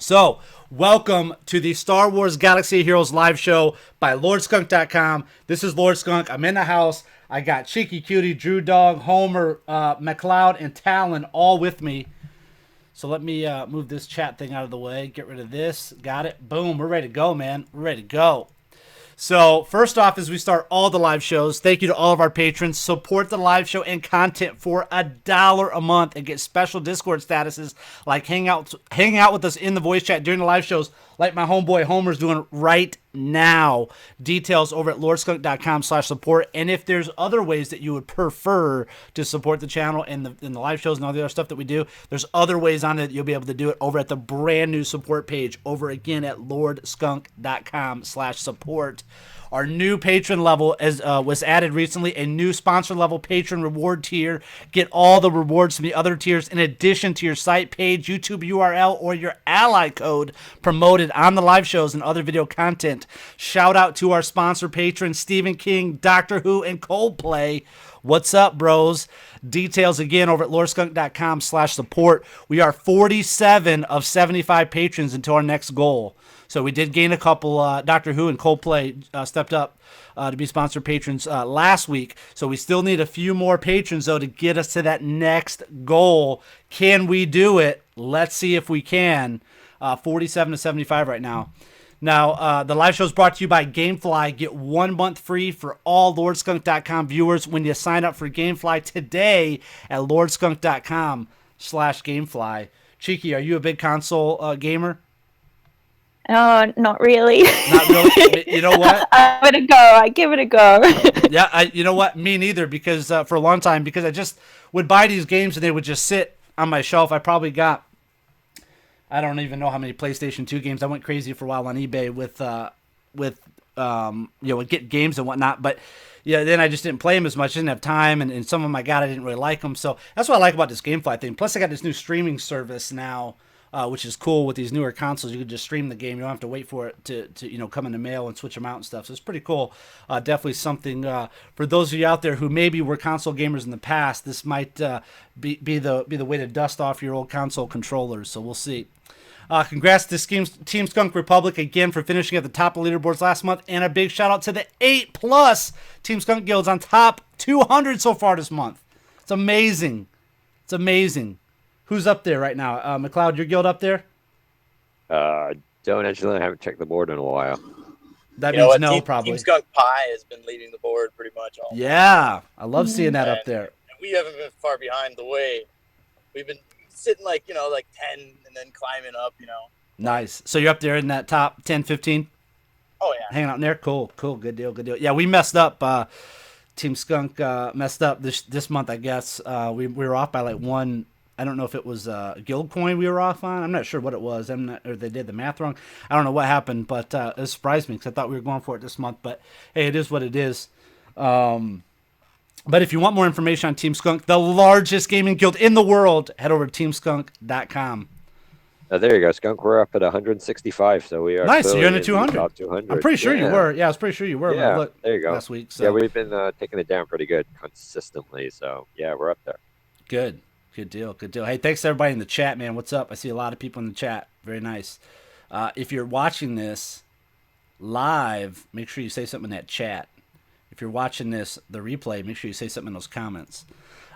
So, welcome to the Star Wars Galaxy of Heroes live show by LordSkunk.com. This is Lord Skunk. I'm in the house. I got Cheeky Cutie, Drew Dog, Homer, McLeod, and Talon all with me. So let me move this chat thing out of the way. Get rid of this. Got it. Boom. We're ready to go, man. We're ready to go. So first off, as we start all the live shows, thank you to all of our patrons. Support the live show and content for $1 a month and get special Discord statuses like hang out with us in the voice chat during the live shows like my homeboy Homer's doing right now. Details over at lordskunk.com/support. And if there's other ways that you would prefer to support the channel and the live shows and all the other stuff that we do, there's other ways on it that you'll be able to do it over at the brand new support page over again at lordskunk.com/support. Our new patron level was added recently, a new sponsor level patron reward tier. Get all the rewards from the other tiers in addition to your site page, YouTube URL, or your ally code promoted on the live shows and other video content. Shout out to our sponsor patrons, Stephen King, Doctor Who, and Coldplay. What's up, bros? Details again over at lordskunk.com/support. We are 47 of 75 patrons until our next goal. So we did gain a couple. Doctor Who and Coldplay stepped up to be sponsored patrons last week. So we still need a few more patrons, though, to get us to that next goal. Can we do it? Let's see if we can. 47 to 75 right now. Now, the live show is brought to you by GameFly. Get 1 month free for all LordSkunk.com viewers when you sign up for GameFly today at LordSkunk.com/GameFly. Cheeky, are you a big console gamer? Oh, not really. Not really. You know what? I give it a go. Yeah, you know what? Me neither, because for a long time, because I just would buy these games and they would just sit on my shelf. I probably got, I don't even know how many PlayStation 2 games. I went crazy for a while on eBay with get games and whatnot. But yeah, then I just didn't play them as much. I didn't have time, and some of them I got, I didn't really like them. So that's what I like about this GameFly thing. Plus, I got this new streaming service now. Which is cool with these newer consoles. You can just stream the game. You don't have to wait for it to come in the mail and switch them out and stuff. So it's pretty cool. Definitely something for those of you out there who maybe were console gamers in the past. This might be the way to dust off your old console controllers. So we'll see. Congrats to Team Skunk Republic again for finishing at the top of leaderboards last month, and a big shout out to the 8+ Team Skunk guilds on top 200 so far this month. It's amazing. It's amazing. Who's up there right now? McLeod, your guild up there? Don't actually. I haven't checked the board in a while. That means no, probably. Team Skunk Pie has been leading the board pretty much all. Yeah, I love seeing that up there. And we haven't been far behind the way. We've been sitting like 10 and then climbing up, Nice. So you're up there in that top 10, 15? Oh, yeah. Hanging out in there? Cool. Good deal. Yeah, we messed up. Team Skunk messed up this month, I guess. We were off by like one. I don't know if it was a guild coin we were off on. I'm not sure what it was. Or they did the math wrong. I don't know what happened, but it surprised me because I thought we were going for it this month. But hey, it is what it is. But if you want more information on Team Skunk, the largest gaming guild in the world, head over to teamskunk.com. There you go, Skunk. We're up at 165, so we are nice. So you're in the 200. Top 200. I'm pretty sure you were. Yeah, I was pretty sure you were. Yeah, look, there you go. Last week. So. Yeah, we've been taking it down pretty good consistently. So yeah, we're up there. Good deal. Hey, thanks to everybody in the chat, man. What's up? I see a lot of people in the chat. Very nice. If you're watching this live, make sure you say something in that chat. If you're watching this, the replay, make sure you say something in those comments.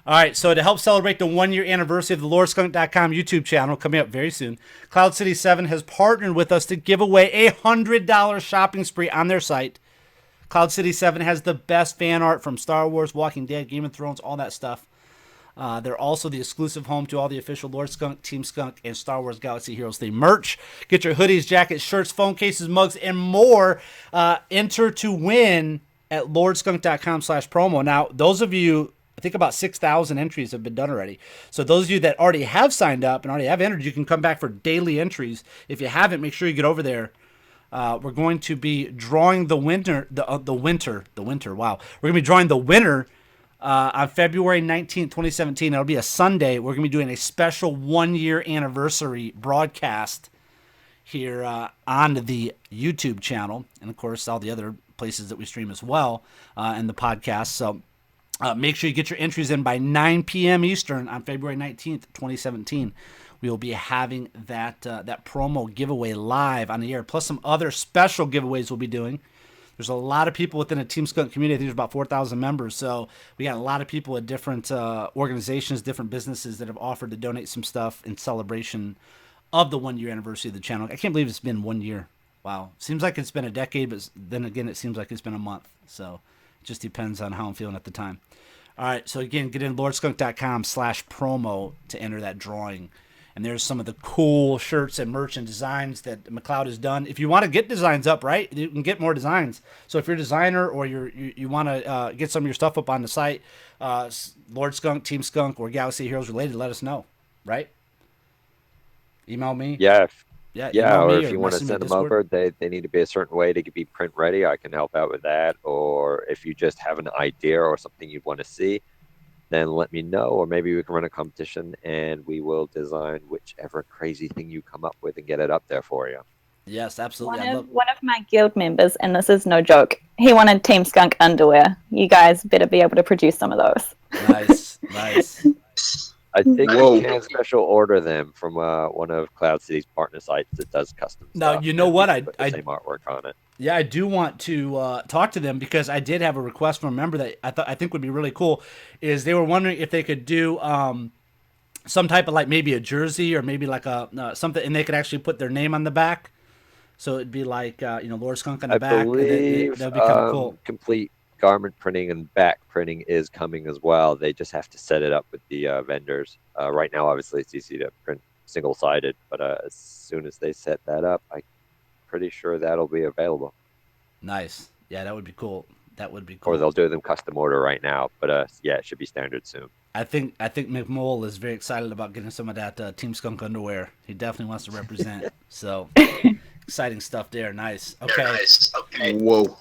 All right, so to help celebrate the 1-year anniversary of the LordSkunk.com YouTube channel coming up very soon, Cloud City 7 has partnered with us to give away a $100 shopping spree on their site. Cloud City 7 has the best fan art from Star Wars, Walking Dead, Game of Thrones, all that stuff. They're also the exclusive home to all the official Lord Skunk, Team Skunk, and Star Wars Galaxy Heroes themed merch. Get your hoodies, jackets, shirts, phone cases, mugs, and more. Enter to win at lordskunk.com/promo. Now, those of you, I think about 6,000 entries have been done already. So those of you that already have signed up and already have entered, you can come back for daily entries. If you haven't, make sure you get over there. We're going to be drawing the winner. Wow. We're going to be drawing the winner on February 19th, 2017. It'll be a Sunday. We're going to be doing a special 1-year anniversary broadcast here on the YouTube channel. And, of course, all the other places that we stream as well and the podcast. So make sure you get your entries in by 9 p.m. Eastern on February 19th, 2017. we will be having that promo giveaway live on the air, plus some other special giveaways we'll be doing. There's a lot of people within the Team Skunk community. I think there's about 4,000 members. So we got a lot of people at different organizations, different businesses that have offered to donate some stuff in celebration of the 1 year anniversary of the channel. I can't believe it's been 1 year. Wow. Seems like it's been a decade, but then again, it seems like it's been a month. So it just depends on how I'm feeling at the time. All right. So again, get in lordskunk.com/promo to enter that drawing. And there's some of the cool shirts and merch and designs that McLeod has done. If you want to get designs up, right, you can get more designs. So if you're a designer or you want to get some of your stuff up on the site, Lord Skunk, Team Skunk, or Galaxy Heroes related, let us know, right? Email me. Yeah. Email Or me if you want to message me send them Discord. over, they need to be a certain way to be print ready. I can help out with that. Or if you just have an idea or something you want to see, then let me know, or maybe we can run a competition and we will design whichever crazy thing you come up with and get it up there for you. Yes, absolutely. One of my guild members, and this is no joke, he wanted Team Skunk underwear. You guys better be able to produce some of those. Nice. I think Whoa. you can special order them from one of Cloud City's partner sites that does custom Now, stuff. you know and what? we put the same artwork on it. Yeah, I do want to talk to them because I did have a request from a member that I think would be really cool. Is they were wondering if they could do some type of like maybe a jersey or maybe like a something, and they could actually put their name on the back. So it'd be like Lord Skunk on the back. I believe that'd be kind of cool. complete garment printing and back printing is coming as well. They just have to set it up with the vendors. Right now, obviously, it's easy to print single-sided, but as soon as they set that up, I'm pretty sure that'll be available. Nice. Yeah, that would be cool. That would be cool. Or they'll do them custom order right now, but yeah, it should be standard soon. I think McMole is very excited about getting some of that Team Skunk underwear. He definitely wants to represent. So exciting stuff there. Nice. Okay. Whoa.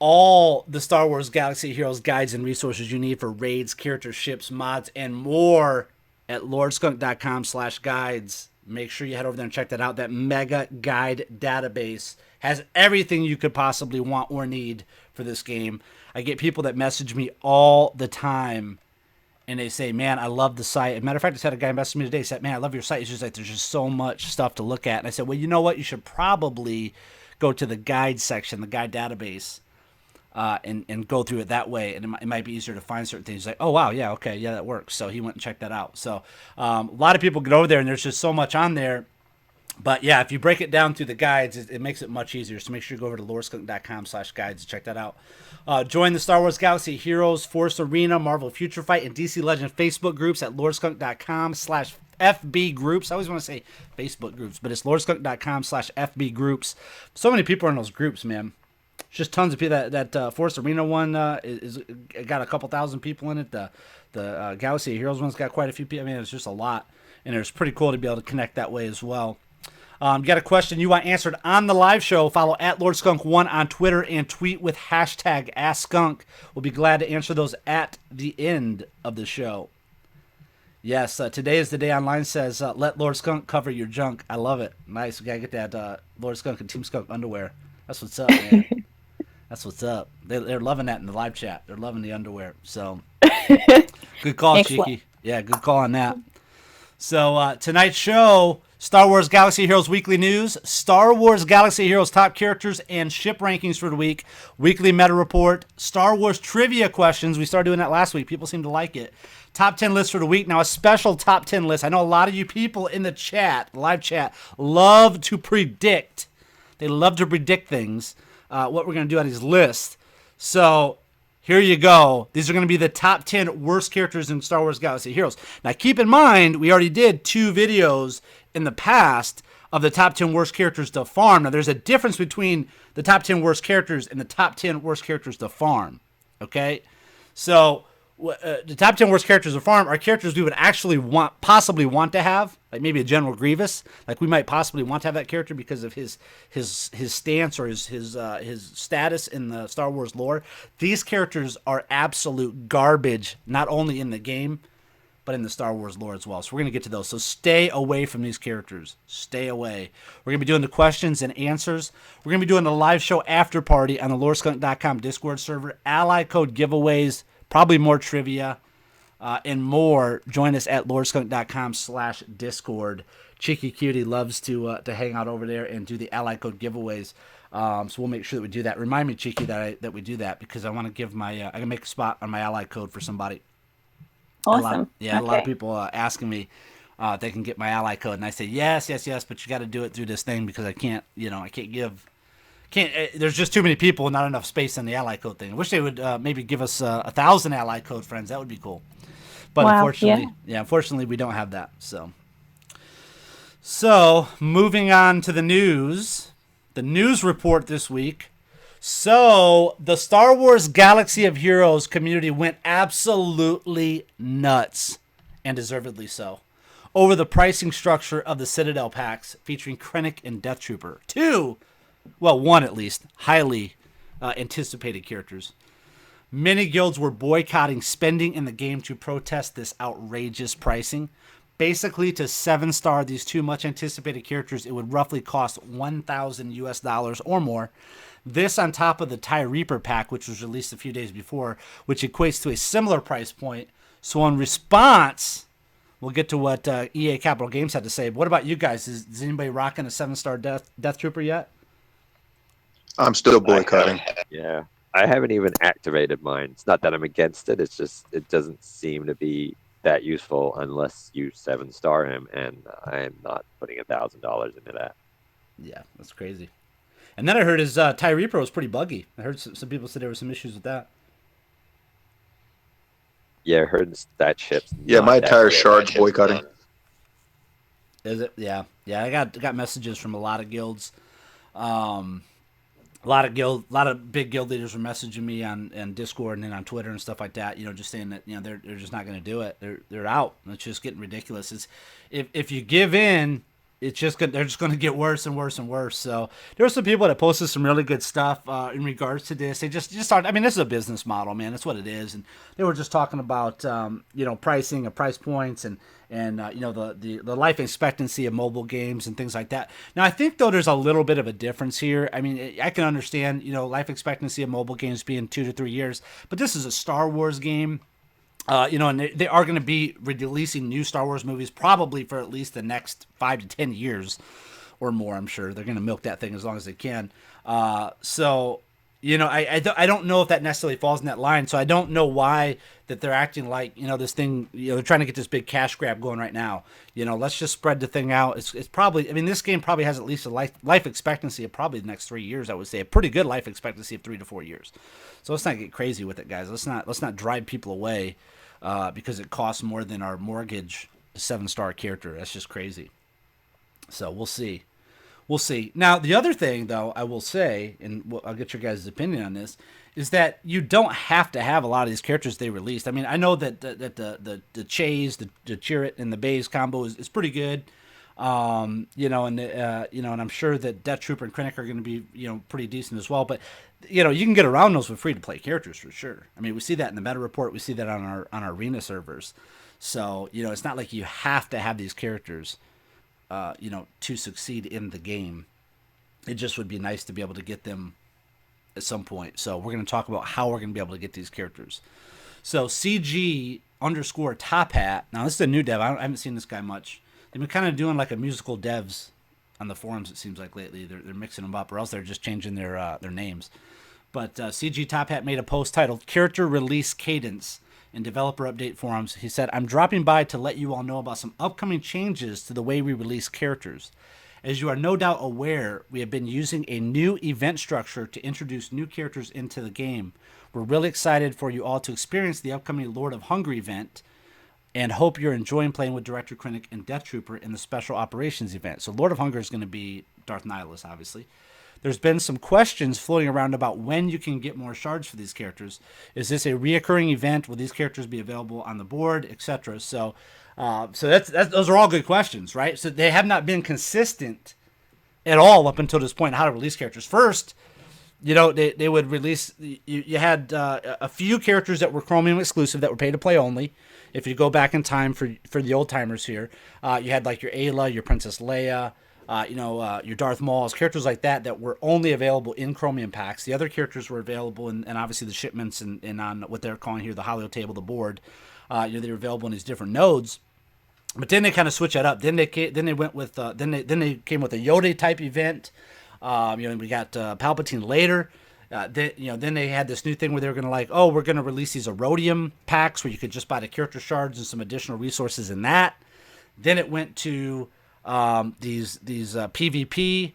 All the Star Wars Galaxy Heroes guides and resources you need for raids, characters, ships, mods, and more at lordskunk.com/guides. Make sure you head over there and check that out. That mega guide database has everything you could possibly want or need for this game. I get people that message me all the time, and they say, man, I love the site. As a matter of fact, I just had a guy message me today. He said, man, I love your site. It's just like there's just so much stuff to look at. And I said, well, you know what? You should probably go to the guide section, the guide database, and go through it that way, and it might be easier to find certain things. He's like, oh wow, yeah, okay, yeah, that works. So he went and checked that out. So a lot of people get over there, and there's just so much on there. But yeah, if you break it down through the guides, it makes it much easier. So make sure you go over to lordskunk.com/guides to check that out. Join the Star Wars Galaxy Heroes, Force Arena, Marvel Future Fight, and DC Legend Facebook groups at lordskunk.com/FB groups. I always want to say Facebook groups, but it's lordskunk.com/FB groups. So many people are in those groups, man. Just tons of people. That Force Arena one is got a couple thousand people in it. The Galaxy Heroes one's got quite a few people. I mean, it's just a lot, and it's pretty cool to be able to connect that way as well. You got a question you want answered on the live show? Follow at LordSkunk1 on Twitter and tweet with hashtag AskSkunk. We'll be glad to answer those at the end of the show. Yes, today is the day online says let Lord Skunk cover your junk. I love it. Nice. We gotta get that Lord Skunk and Team Skunk underwear. That's what's up, man. That's what's up. They're loving that in the live chat. They're loving the underwear. So good call, Excellent. Cheeky. Yeah, good call on that. So tonight's show, Star Wars Galaxy Heroes Weekly News, Star Wars Galaxy Heroes top characters and ship rankings for the week, weekly meta report, Star Wars trivia questions. We started doing that last week. People seem to like it. Top 10 list for the week. Now, a special top 10 list. I know a lot of you people in the chat, live chat, love to predict. They love to predict things. What we're going to do on these lists. So here you go. These are going to be the top 10 worst characters in Star Wars Galaxy Heroes. Now keep in mind, we already did 2 videos in the past of the top 10 worst characters to farm. Now there's a difference between the top 10 worst characters and the top 10 worst characters to farm. Okay? So the top 10 worst characters to farm are characters we would actually possibly want to have, like maybe a General Grievous. Like we might possibly want to have that character because of his stance or his status in the Star Wars lore. These characters are absolute garbage, not only in the game, but in the Star Wars lore as well. So we're going to get to those. So stay away from these characters. Stay away. We're going to be doing the questions and answers. We're going to be doing the live show after party on the lordskunk.com Discord server. Ally code giveaways. Probably more trivia. and more, join us at lordskunk.com/discord. Cheeky Cutie loves to hang out over there and do the ally code giveaways. So we'll make sure that we do that. Remind me, Cheeky, that we do that, because I want to give my I can make a spot on my ally code for somebody. Awesome. A lot of people asking me if they can get my ally code, and I say yes, but you got to do it through this thing, because I can't give. There's just too many people, not enough space on the ally code thing. I wish they would maybe give us 1,000 ally code friends. That would be cool. But Wow, unfortunately, we don't have that. So moving on to the news report this week. So the Star Wars Galaxy of Heroes community went absolutely nuts, and deservedly so, over the pricing structure of the Citadel packs featuring Krennic and Death Trooper. One at least, highly anticipated characters. Many guilds were boycotting spending in the game to protest this outrageous pricing. Basically, to 7-star these two much anticipated characters, it would roughly cost $1,000 or more. This on top of the TIE Reaper pack, which was released a few days before, which equates to a similar price point. So in response, we'll get to what EA Capital Games had to say. What about you guys? Is anybody rocking a 7-star Death Trooper yet? I'm still boycotting. Yeah, I haven't even activated mine. It's not that I'm against it. It's just it doesn't seem to be that useful unless you 7-star him, and I'm not putting $1,000 into that. Yeah, that's crazy. And then I heard his TIE Reaper was pretty buggy. I heard some people said there were some issues with that. Yeah, I heard that ship's Yeah, not my that entire good. shard's boycotting. Is it? Yeah. I got messages from a lot of guilds. A lot of big guild leaders were messaging me on Discord and then on Twitter and stuff like that. Just saying that they're just not going to do it. They're out. It's just getting ridiculous. It's if you give in, they're just going to get worse and worse and worse. So there were some people that posted some really good stuff in regards to this. They just started. I mean, this is a business model, man. That's what it is. And they were just talking about pricing and price points and the life expectancy of mobile games and things like that. Now, I think though there's a little bit of a difference here. I mean, I can understand life expectancy of mobile games being 2 to 3 years, but this is a Star Wars game. And they are going to be releasing new Star Wars movies probably for at least the next 5 to 10 years or more. I'm sure they're going to milk that thing as long as they can. I don't know if that necessarily falls in that line. So I don't know why that they're acting like, this thing, they're trying to get this big cash grab going right now. Let's just spread the thing out. It's probably, this game probably has at least a life expectancy of probably the next 3 years. I would say a pretty good life expectancy of 3 to 4 years. So let's not get crazy with it, guys. Let's not drive people away because it costs more than our mortgage 7-star character. That's just crazy. So we'll see. Now, the other thing, though, I will say, and I'll get your guys' opinion on this, is that you don't have to have a lot of these characters they released. I mean, I know that the Chase, the Chirrut, and the Baze combo is pretty good. And I'm sure that Death Trooper and Krennic are going to be, pretty decent as well. But, you can get around those with free-to-play characters for sure. I mean, we see that in the meta report. We see that on our arena servers. So, it's not like you have to have these characters, to succeed in the game. It just would be nice to be able to get them at some point. So we're going to talk about how we're going to be able to get these characters. So CG_Top Hat. Now, this is a new dev. I haven't seen this guy much. They've been kind of doing like a musical devs on the forums, it seems like lately. They're mixing them up, or else they're just changing their names. But CG Top Hat made a post titled Character Release Cadence in developer update forums. He said, I'm dropping by to let you all know about some upcoming changes to the way we release characters. As you are no doubt aware, we have been using a new event structure to introduce new characters into the game. We're really excited for you all to experience the upcoming Lord of Hunger event and hope you're enjoying playing with Director Krennic and Death Trooper in the Special Operations event. So Lord of Hunger is going to be Darth Nihilus, obviously. There's been some questions floating around about when you can get more shards for these characters. Is this a reoccurring event? Will these characters be available on the board, etc.? So those are all good questions, right? So they have not been consistent at all up until this point how to release characters. First, they would release. You had a few characters that were Chromium exclusive that were pay to play only. If you go back in time for the old timers here, you had like your Ayla, your Princess Leia. Your Darth Mauls, characters like that were only available in Chromium packs. The other characters were available and obviously the shipments and on what they're calling here the Hollow Table, the board. They're available in these different nodes. But then they kind of switch that up. Then they went with then they came with a Yoda type event. We got Palpatine later. Then they had this new thing where they were going to we're going to release these Erodium packs where you could just buy the character shards and some additional resources in that. Then it went to these PvP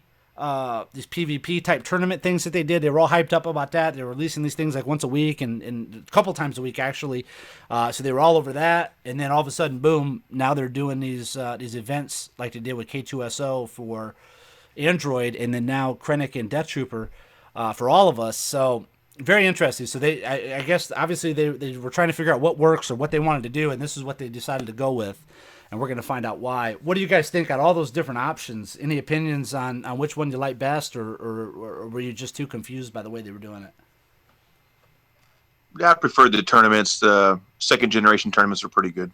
type tournament things that they did. They were all hyped up about that. They were releasing these things like once a week and a couple times a week actually. So they were all over that. And then all of a sudden, boom! Now they're doing these events like they did with K2SO for Android, and then now Krennic and Death Trooper for all of us. So very interesting. So I guess obviously they were trying to figure out what works or what they wanted to do, and this is what they decided to go with. And we're going to find out why. What do you guys think on all those different options? Any opinions on which one you like best, or were you just too confused by the way they were doing it? Yeah, I preferred the tournaments. The second generation tournaments were pretty good.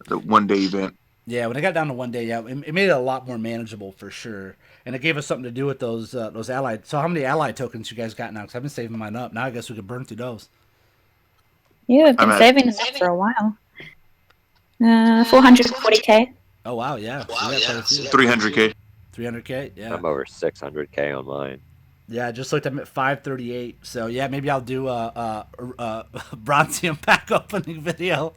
The 1-day event. Yeah, when I got down to 1 day, yeah, it made it a lot more manageable for sure. And it gave us something to do with those allied. So how many allied tokens you guys got now? Because I've been saving mine up. Now I guess we could burn through those. You have been saving them for a while. 440k. Oh wow, yeah. Wow, So yeah. 300K. 300k, yeah. I'm over 600K on mine. Yeah, I just looked at 538. So yeah, maybe I'll do a Bronzium pack opening video.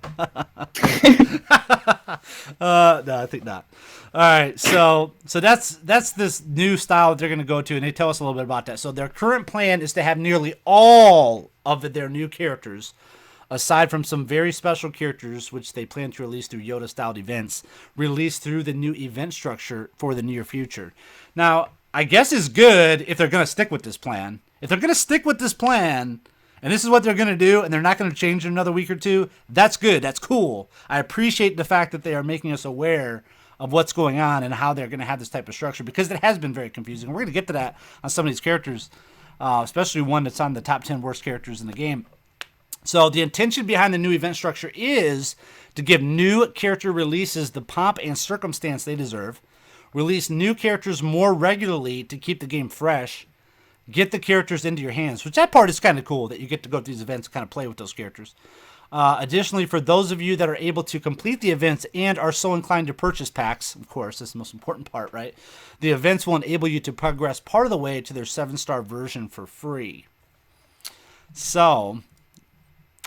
No, I think not. All right, so that's this new style that they're going to go to, and they tell us a little bit about that. So their current plan is to have nearly all of their new characters, aside from some very special characters, which they plan to release through Yoda-styled events, released through the new event structure for the near future. Now, I guess it's good if they're going to stick with this plan. If they're going to stick with this plan, and this is what they're going to do, and they're not going to change in another week or two, that's good. That's cool. I appreciate the fact that they are making us aware of what's going on and how they're going to have this type of structure, because it has been very confusing. We're going to get to that on some of these characters, especially one that's on the top 10 worst characters in the game. So the intention behind the new event structure is to give new character releases the pomp and circumstance they deserve, release new characters more regularly to keep the game fresh, get the characters into your hands, which that part is kind of cool that you get to go to these events and kind of play with those characters. Additionally, for those of you that are able to complete the events and are so inclined to purchase packs, of course, that's the most important part, right? The events will enable you to progress part of the way to their 7-star version for free. So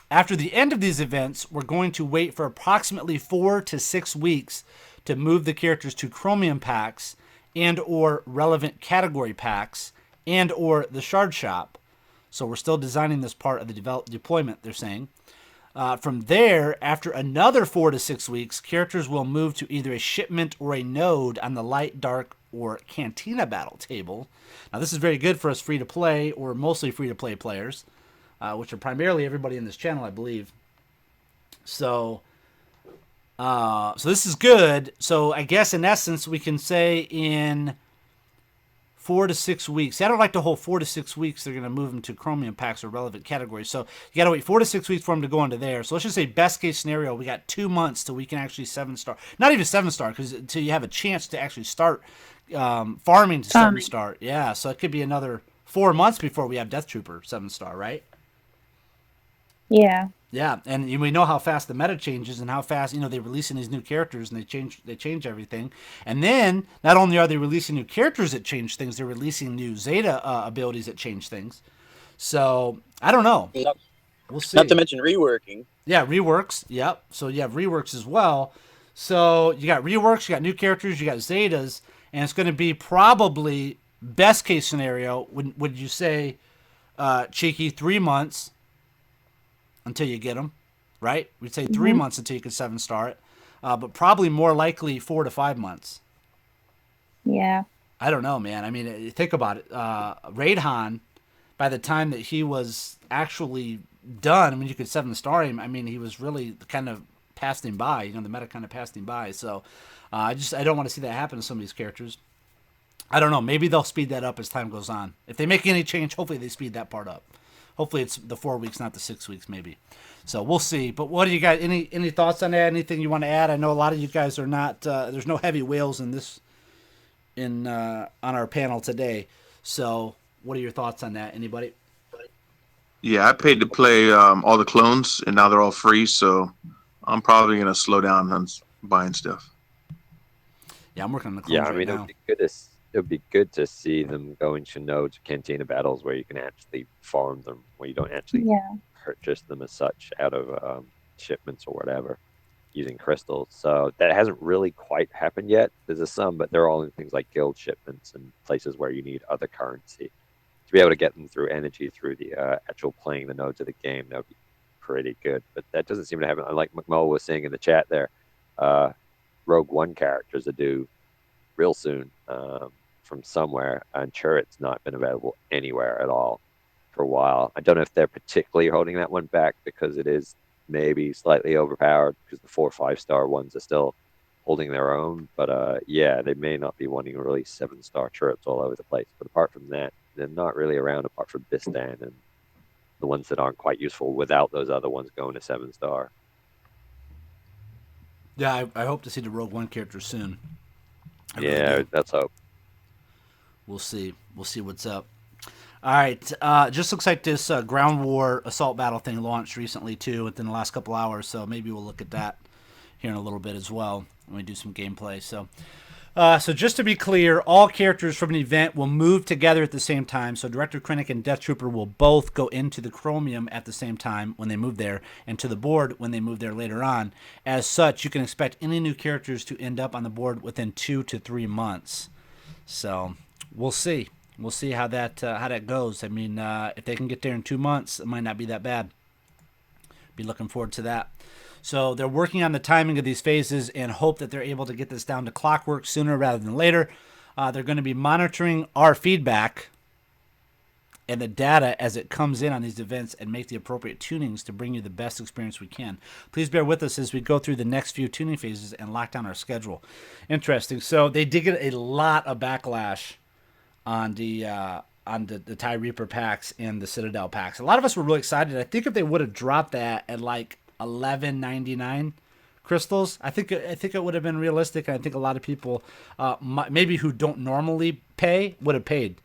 after the end of these events, we're going to wait for approximately 4 to 6 weeks to move the characters to Chromium packs and or relevant category packs and or the shard shop. So we're still designing this part of the deployment, they're saying. From there, after another 4 to 6 weeks, characters will move to either a shipment or a node on the light, dark, or Cantina battle table. Now this is very good for us free-to-play or mostly free-to-play players, which are primarily everybody in this channel, I believe. So this is good. So I guess in essence, we can say in 4 to 6 weeks. See, I don't like the whole 4 to 6 weeks. They're going to move them to Chromium packs or relevant categories. So you got to wait 4 to 6 weeks for them to go into there. So let's just say best case scenario, we got 2 months till we can actually 7-star. Not even 7-star, because until you have a chance to actually start farming to 7-star. Yeah, so it could be another 4 months before we have Death Trooper 7-star, right? Yeah. Yeah, and we know how fast the meta changes and how fast they're releasing these new characters and they change everything. And then not only are they releasing new characters that change things, they're releasing new Zeta abilities that change things. So I don't know. We'll see. Not to mention reworking. Yeah, reworks. Yep. So you have reworks as well. So you got reworks, you got new characters, you got Zetas, and it's going to be probably best case scenario. Would you say, Cheeky, 3 months? Until you get them, right? We'd say 3 months until you could 7-star it, but probably more likely 4 to 5 months. Yeah. I don't know, man. I mean, think about it. Raidhan, by the time that he was actually done, I mean, you could 7-star him. I mean, he was really kind of passed him by. The meta kind of passed him by. So I don't want to see that happen to some of these characters. I don't know. Maybe they'll speed that up as time goes on. If they make any change, hopefully they speed that part up. Hopefully it's the 4 weeks, not the 6 weeks, maybe. So we'll see. But what do you guys? Any thoughts on that? Anything you want to add? I know a lot of you guys are not. There's no heavy whales in this on our panel today. So what are your thoughts on that? Anybody? Yeah, I paid to play all the clones, and now they're all free. So I'm probably gonna slow down on buying stuff. Yeah, I'm working on the Yeah, clones I right mean, now. it would be good to see them going to nodes, cantina battles where you can actually farm them, where you don't actually Yeah. purchase them as such out of shipments or whatever using crystals. So that hasn't really quite happened yet. There's a some, but they're all in things like guild shipments and places where you need other currency to be able to get them through energy through the actual playing the nodes of the game. That would be pretty good. But that doesn't seem to happen. Like McMull was saying in the chat there, uh, Rogue One characters are due real soon from somewhere. I'm sure it's not been available anywhere at all for a while. I don't know if they're particularly holding that one back because it is maybe slightly overpowered because the 4 or 5 star ones are still holding their own. But yeah, they may not be wanting to release 7 star turrets all over the place. But apart from that, they're not really around apart from Bistan and the ones that aren't quite useful without those other ones going to 7 star. Yeah, I hope to see the Rogue One character soon. I really Yeah, do. that's hope. We'll see. We'll see what's up. All right. Just looks like this ground war assault battle thing launched recently too, within the last couple hours. So maybe we'll look at that here in a little bit as well when we do some gameplay. So just to be clear, all characters from an event will move together at the same time. So Director Krennic and Death Trooper will both go into the Chromium at the same time when they move there, and to the board when they move there later on. As such, you can expect any new characters to end up on the board within 2 to 3 months. So we'll see. We'll see how that goes. I mean, if they can get there in 2 months, it might not be that bad. Be looking forward to that. So they're working on the timing of these phases and hope that they're able to get this down to clockwork sooner rather than later. They're going to be monitoring our feedback and the data as it comes in on these events and make the appropriate tunings to bring you the best experience we can. Please bear with us as we go through the next few tuning phases and lock down our schedule. Interesting. So they did get a lot of backlash on the TIE Reaper packs and the Citadel packs. A lot of us were really excited. I think if they would have dropped that at like 11.99 crystals, I think it would have been realistic. I think a lot of people, maybe who don't normally pay, would have paid,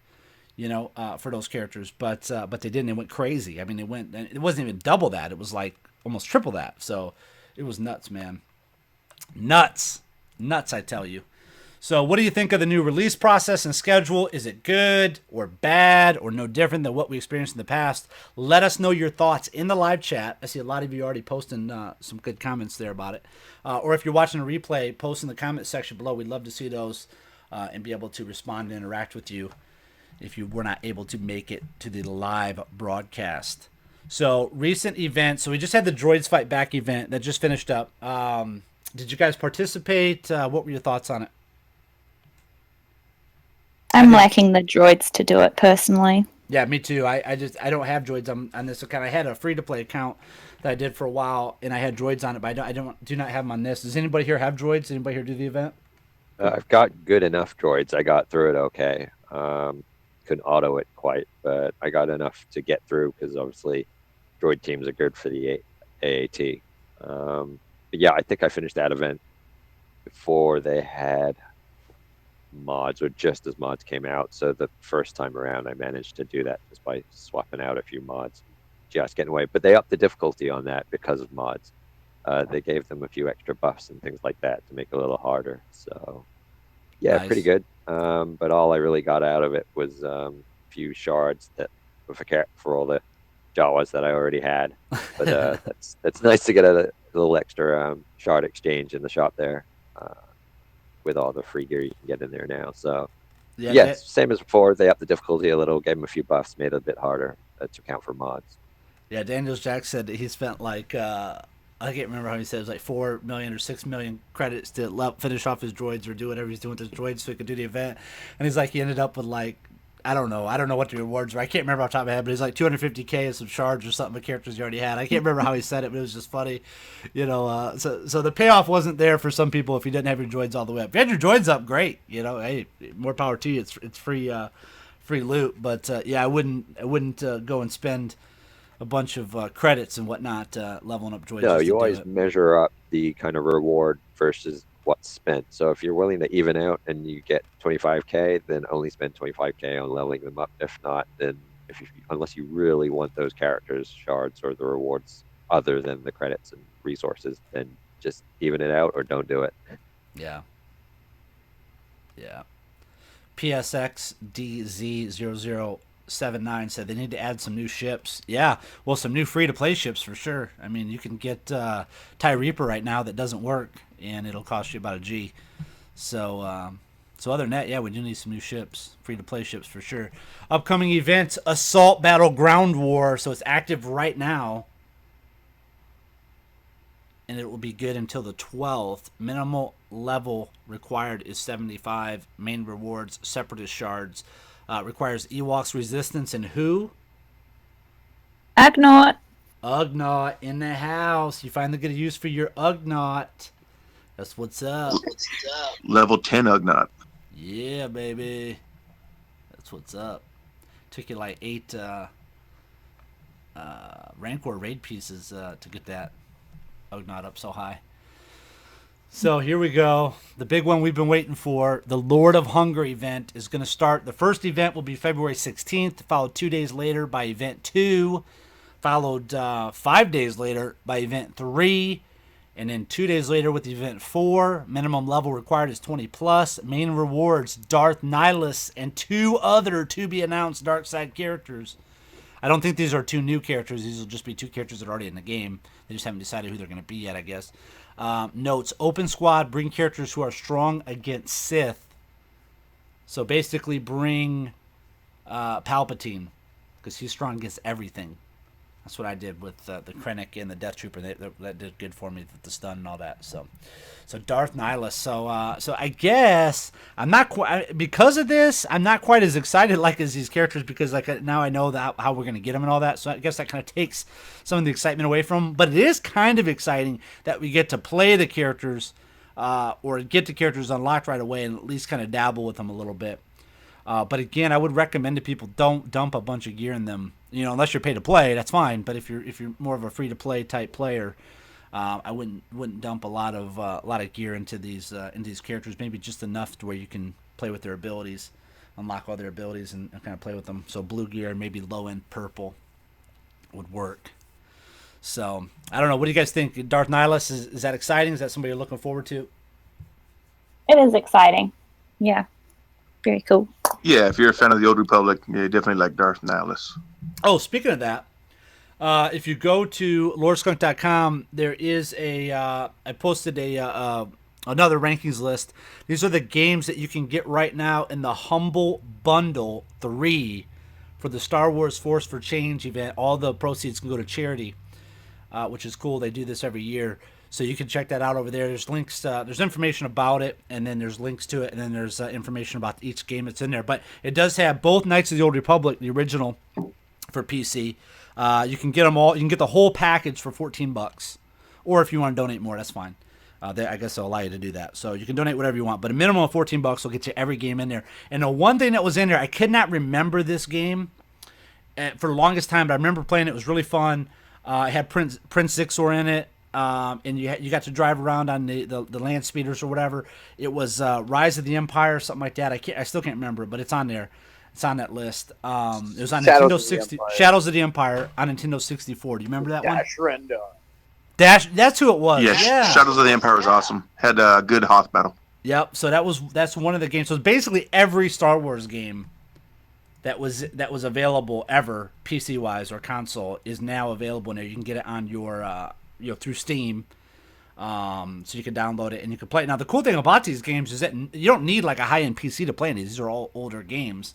for those characters. But they didn't. It went crazy. I mean, it wasn't even double that. It was like almost triple that. So it was nuts, man. Nuts, I tell you. So what do you think of the new release process and schedule? Is it good or bad or no different than what we experienced in the past? Let us know your thoughts in the live chat. I see a lot of you already posting some good comments there about it. Or if you're watching a replay, post in the comment section below. We'd love to see those and be able to respond and interact with you if you were not able to make it to the live broadcast. So recent events. So we just had the Droids Fight Back event that just finished up. Did you guys participate? What were your thoughts on it? I'm lacking the droids to do it personally. Yeah, me too. I don't have droids on this account. I had a free to play account that I did for a while, and I had droids on it, but I do not have them on this. Does anybody here have droids? Anybody here do the event? I've got good enough droids. I got through it okay. Couldn't auto it quite, but I got enough to get through because obviously droid teams are good for the AAT. But yeah, I think I finished that event before they had mods, or just as mods came out. So the first time around, I managed to do that just by swapping out a few mods, just getting away. But they upped the difficulty on that because of mods. They gave them a few extra buffs and things like that to make it a little harder. So yeah, Nice. pretty good. But all I really got out of it was a few shards that for all the Jawas that I already had. But that's nice to get a little extra shard exchange in the shop there. With all the free gear you can get in there now. So yeah, same as before. They upped the difficulty a little, gave them a few buffs, made it a bit harder to count for mods. Yeah, Daniels Jack said that he spent like I can't remember how he said it was like 4 million or 6 million credits to finish off his droids or do whatever he's doing with his droids so he could do the event. And he's like, he ended up with like, I don't know what the rewards were. I can't remember off the top of my head, but it's like 250K and some shards or something of characters you already had. I can't remember how he said it, but it was just funny, So the payoff wasn't there for some people if you didn't have your droids all the way up. If you had your droids up, great. Hey, more power to you. It's free loot. But yeah, I wouldn't go and spend a bunch of credits and whatnot leveling up droids. No, you always measure up the kind of reward versus what's spent. So if you're willing to even out and you get 25K, then only spend 25K on leveling them up. If not, then unless you really want those characters, shards, or the rewards other than the credits and resources, then just even it out or don't do it. Yeah. Yeah. PSXDZ0079 said they need to add some new ships. Yeah, well, some new free-to-play ships for sure. I mean, you can get TIE Reaper right now that doesn't work, and it'll cost you about a G. So, so other than that, yeah, we do need some new ships, free-to-play ships for sure. Upcoming events, Assault Battle Ground War, so it's active right now. And it will be good until the 12th. Minimal level required is 75. Main rewards, Separatist shards. Requires Ewoks resistance and who? Agnaut. Ugnaught in the house. You finally get a use for your Ugnaught. That's what's up. Level 10 Ugnaught. Yeah, baby. That's what's up. Took you like 8 Rancor raid pieces to get that Ugnaught up so high. So here we go. The big one we've been waiting for. The Lord of Hunger event is going to start. The first event will be February 16th, followed 2 days later by event 2, followed 5 days later by event 3, and then 2 days later with event 4. Minimum level required is 20 plus. Main rewards, Darth Nihilus and 2 other to-be-announced dark side characters. I don't think these are 2 new characters. These will just be 2 characters that are already in the game. They just haven't decided who they're going to be yet, I guess. Notes, open squad, bring characters who are strong against Sith. So basically bring Palpatine, because he's strong against everything. That's what I did with the Krennic and the Death Trooper. That did good for me with the stun and all that. So Darth Nihilus. So I guess I'm not quite, because of this, I'm not quite as excited like as these characters, because like now I know how we're gonna get them and all that. So I guess that kind of takes some of the excitement away from them. But it is kind of exciting that we get to play the characters, or get the characters unlocked right away and at least kind of dabble with them a little bit. But again, I would recommend to people, don't dump a bunch of gear in them. You know, unless you're paid to play, that's fine. But if you're more of a free to play type player, I wouldn't dump a lot of gear into these characters. Maybe just enough to where you can play with their abilities, unlock all their abilities, and kind of play with them. So blue gear, maybe low end purple, would work. So I don't know. What do you guys think? Darth Nihilus, is that exciting? Is that somebody you're looking forward to? It is exciting. Yeah. Very cool. Yeah, if you're a fan of the Old Republic, yeah, definitely like Darth Nihilus. Oh, speaking of that, if you go to lordskunk.com, there is I posted another rankings list. These are the games that you can get right now in the Humble Bundle 3 for the Star Wars Force for Change event. All the proceeds can go to charity, which is cool. They do this every year. So you can check that out over there. There's links, there's information about it, and then there's links to it, and then there's information about each game that's in there. But it does have both Knights of the Old Republic, the original, for PC. You can get them all. You can get the whole package for $14, or if you want to donate more, that's fine. I guess they'll allow you to do that. So you can donate whatever you want, but a minimum of $14 will get you every game in there. And the one thing that was in there, I could not remember this game for the longest time, but I remember playing it. It was really fun. It had Prince Zixor in it. And you got to drive around on the land speeders or whatever. It was Rise of the Empire, something like that. I still can't remember, but it's on there. It's on that list. It was on Nintendo 60. Shadows of the Empire on Nintendo 64. Do you remember that one? Dash Rendar. That's who it was. Yeah. Shadows of the Empire was awesome. Had a good Hoth battle. Yep. So that's one of the games. So basically every Star Wars game that was available ever, PC wise or console, is now available now. You can get it on your through Steam, so you can download it and you can play it. Now the cool thing about these games is that you don't need like a high-end PC to play these. These are all older games.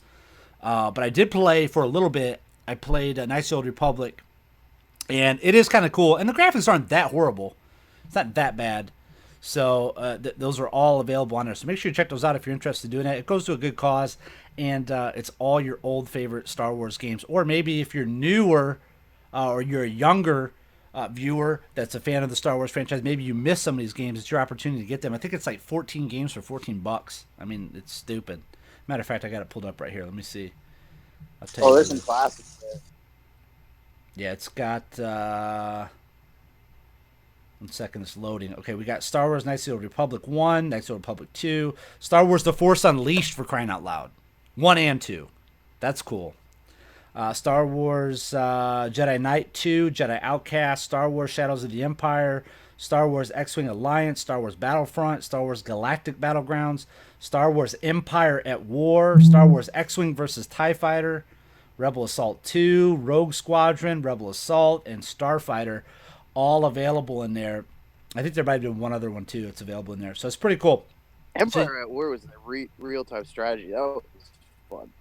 But I did play for a little bit. I played Knights of the Old Republic, and it is kind of cool. And the graphics aren't that horrible. It's not that bad. So those are all available on there. So make sure you check those out if you're interested in doing that. It goes to a good cause, and it's all your old favorite Star Wars games. Or maybe if you're newer or you're a younger viewer that's a fan of the Star Wars franchise, maybe you miss some of these games. It's your opportunity to get them. I think it's like 14 games for $14. I mean, it's stupid. Matter of fact, I got it pulled up right here. Let me see. I'll tell you. There's some classics there. Yeah, it's got 1 second, it's loading. Okay, we got Star Wars Knights of the Old Republic 1, Knights of the Old Republic 2, Star Wars The Force Unleashed, for crying out loud. 1 and 2. That's cool. Star Wars Jedi Knight 2, Jedi Outcast, Star Wars Shadows of the Empire, Star Wars X-Wing Alliance, Star Wars Battlefront, Star Wars Galactic Battlegrounds, Star Wars Empire at War, Star Wars X-Wing versus TIE Fighter, Rebel Assault 2, Rogue Squadron, Rebel Assault, and Starfighter, all available in there. I think they're about to do one other one too. It's available in there, so it's pretty cool. Empire at War was a real-time strategy. That was fun.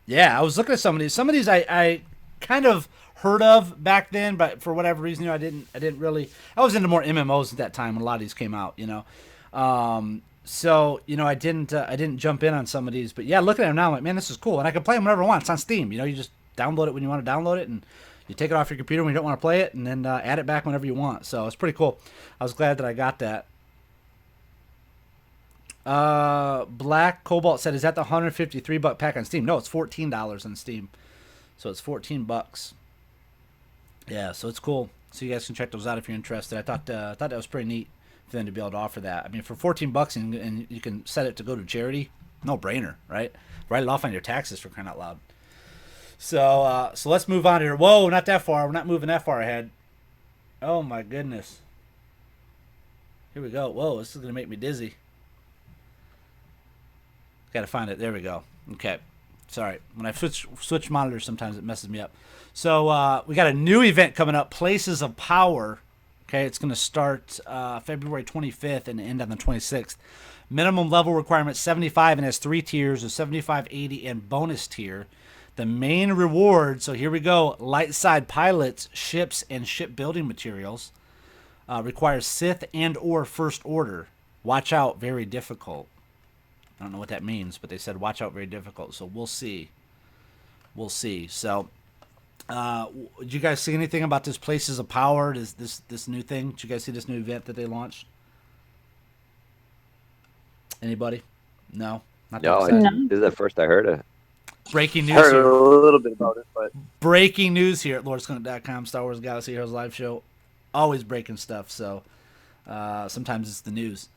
Yeah, I was looking at some of these. Some of these I kind of heard of back then, but for whatever reason, I didn't really. I was into more MMOs at that time when a lot of these came out. So I didn't jump in on some of these, but yeah, looking at them now, I'm like, man, this is cool, and I can play them whenever I want. It's on Steam. You just download it when you want to download it, and you take it off your computer when you don't want to play it, and then add it back whenever you want. So it's pretty cool. I was glad that I got that. Black Cobalt said, "Is that the $153 pack on Steam?" No, it's $14 on Steam, so it's $14. Yeah, so it's cool. So you guys can check those out if you're interested. I thought that was pretty neat for them to be able to offer that. I mean, for $14 and you can set it to go to charity, no brainer, right? Write it off on your taxes, for crying out loud. So let's move on here. Whoa, not that far. We're not moving that far ahead. Oh my goodness. Here we go. Whoa, this is gonna make me dizzy. Got to find it. There we go. Okay. Sorry. When I switch monitors, sometimes it messes me up. So we got a new event coming up, Places of Power. Okay, it's going to start February 25th and end on the 26th. Minimum level requirement 75 and has 3 tiers of 75, 80, and bonus tier. The main reward, so here we go, light side pilots, ships, and shipbuilding materials. Requires Sith and or First Order. Watch out, very difficult. I don't know what that means, but they said watch out, very difficult. So we'll see. We'll see. So, did you guys see anything about this Places of Power? This new thing? Did you guys see this new event that they launched? Anybody? No. Not No, that excited? this is the first I heard of. Breaking I news heard here. a little bit about it, but Breaking news here at LordSkunk.com, Star Wars Galaxy Heroes live show. Always breaking stuff. So sometimes it's the news.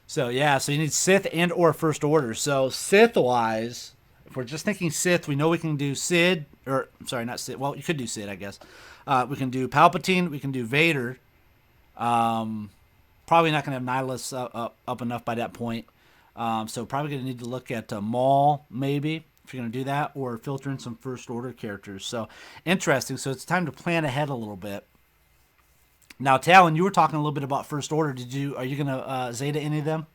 So yeah, so you need Sith and or First Order. So Sith wise, if we're just thinking Sith, we know we can do Sid, or I'm sorry, not Sid. Well, you could do Sid, I guess. We can do Palpatine. We can do Vader. Probably not going to have Nihilus up enough by that point. So probably going to need to look at Maul maybe if you're going to do that, or filter in some First Order characters. So interesting. So it's time to plan ahead a little bit. Now, Talon, you were talking a little bit about First Order. Are you going to Zeta any of them?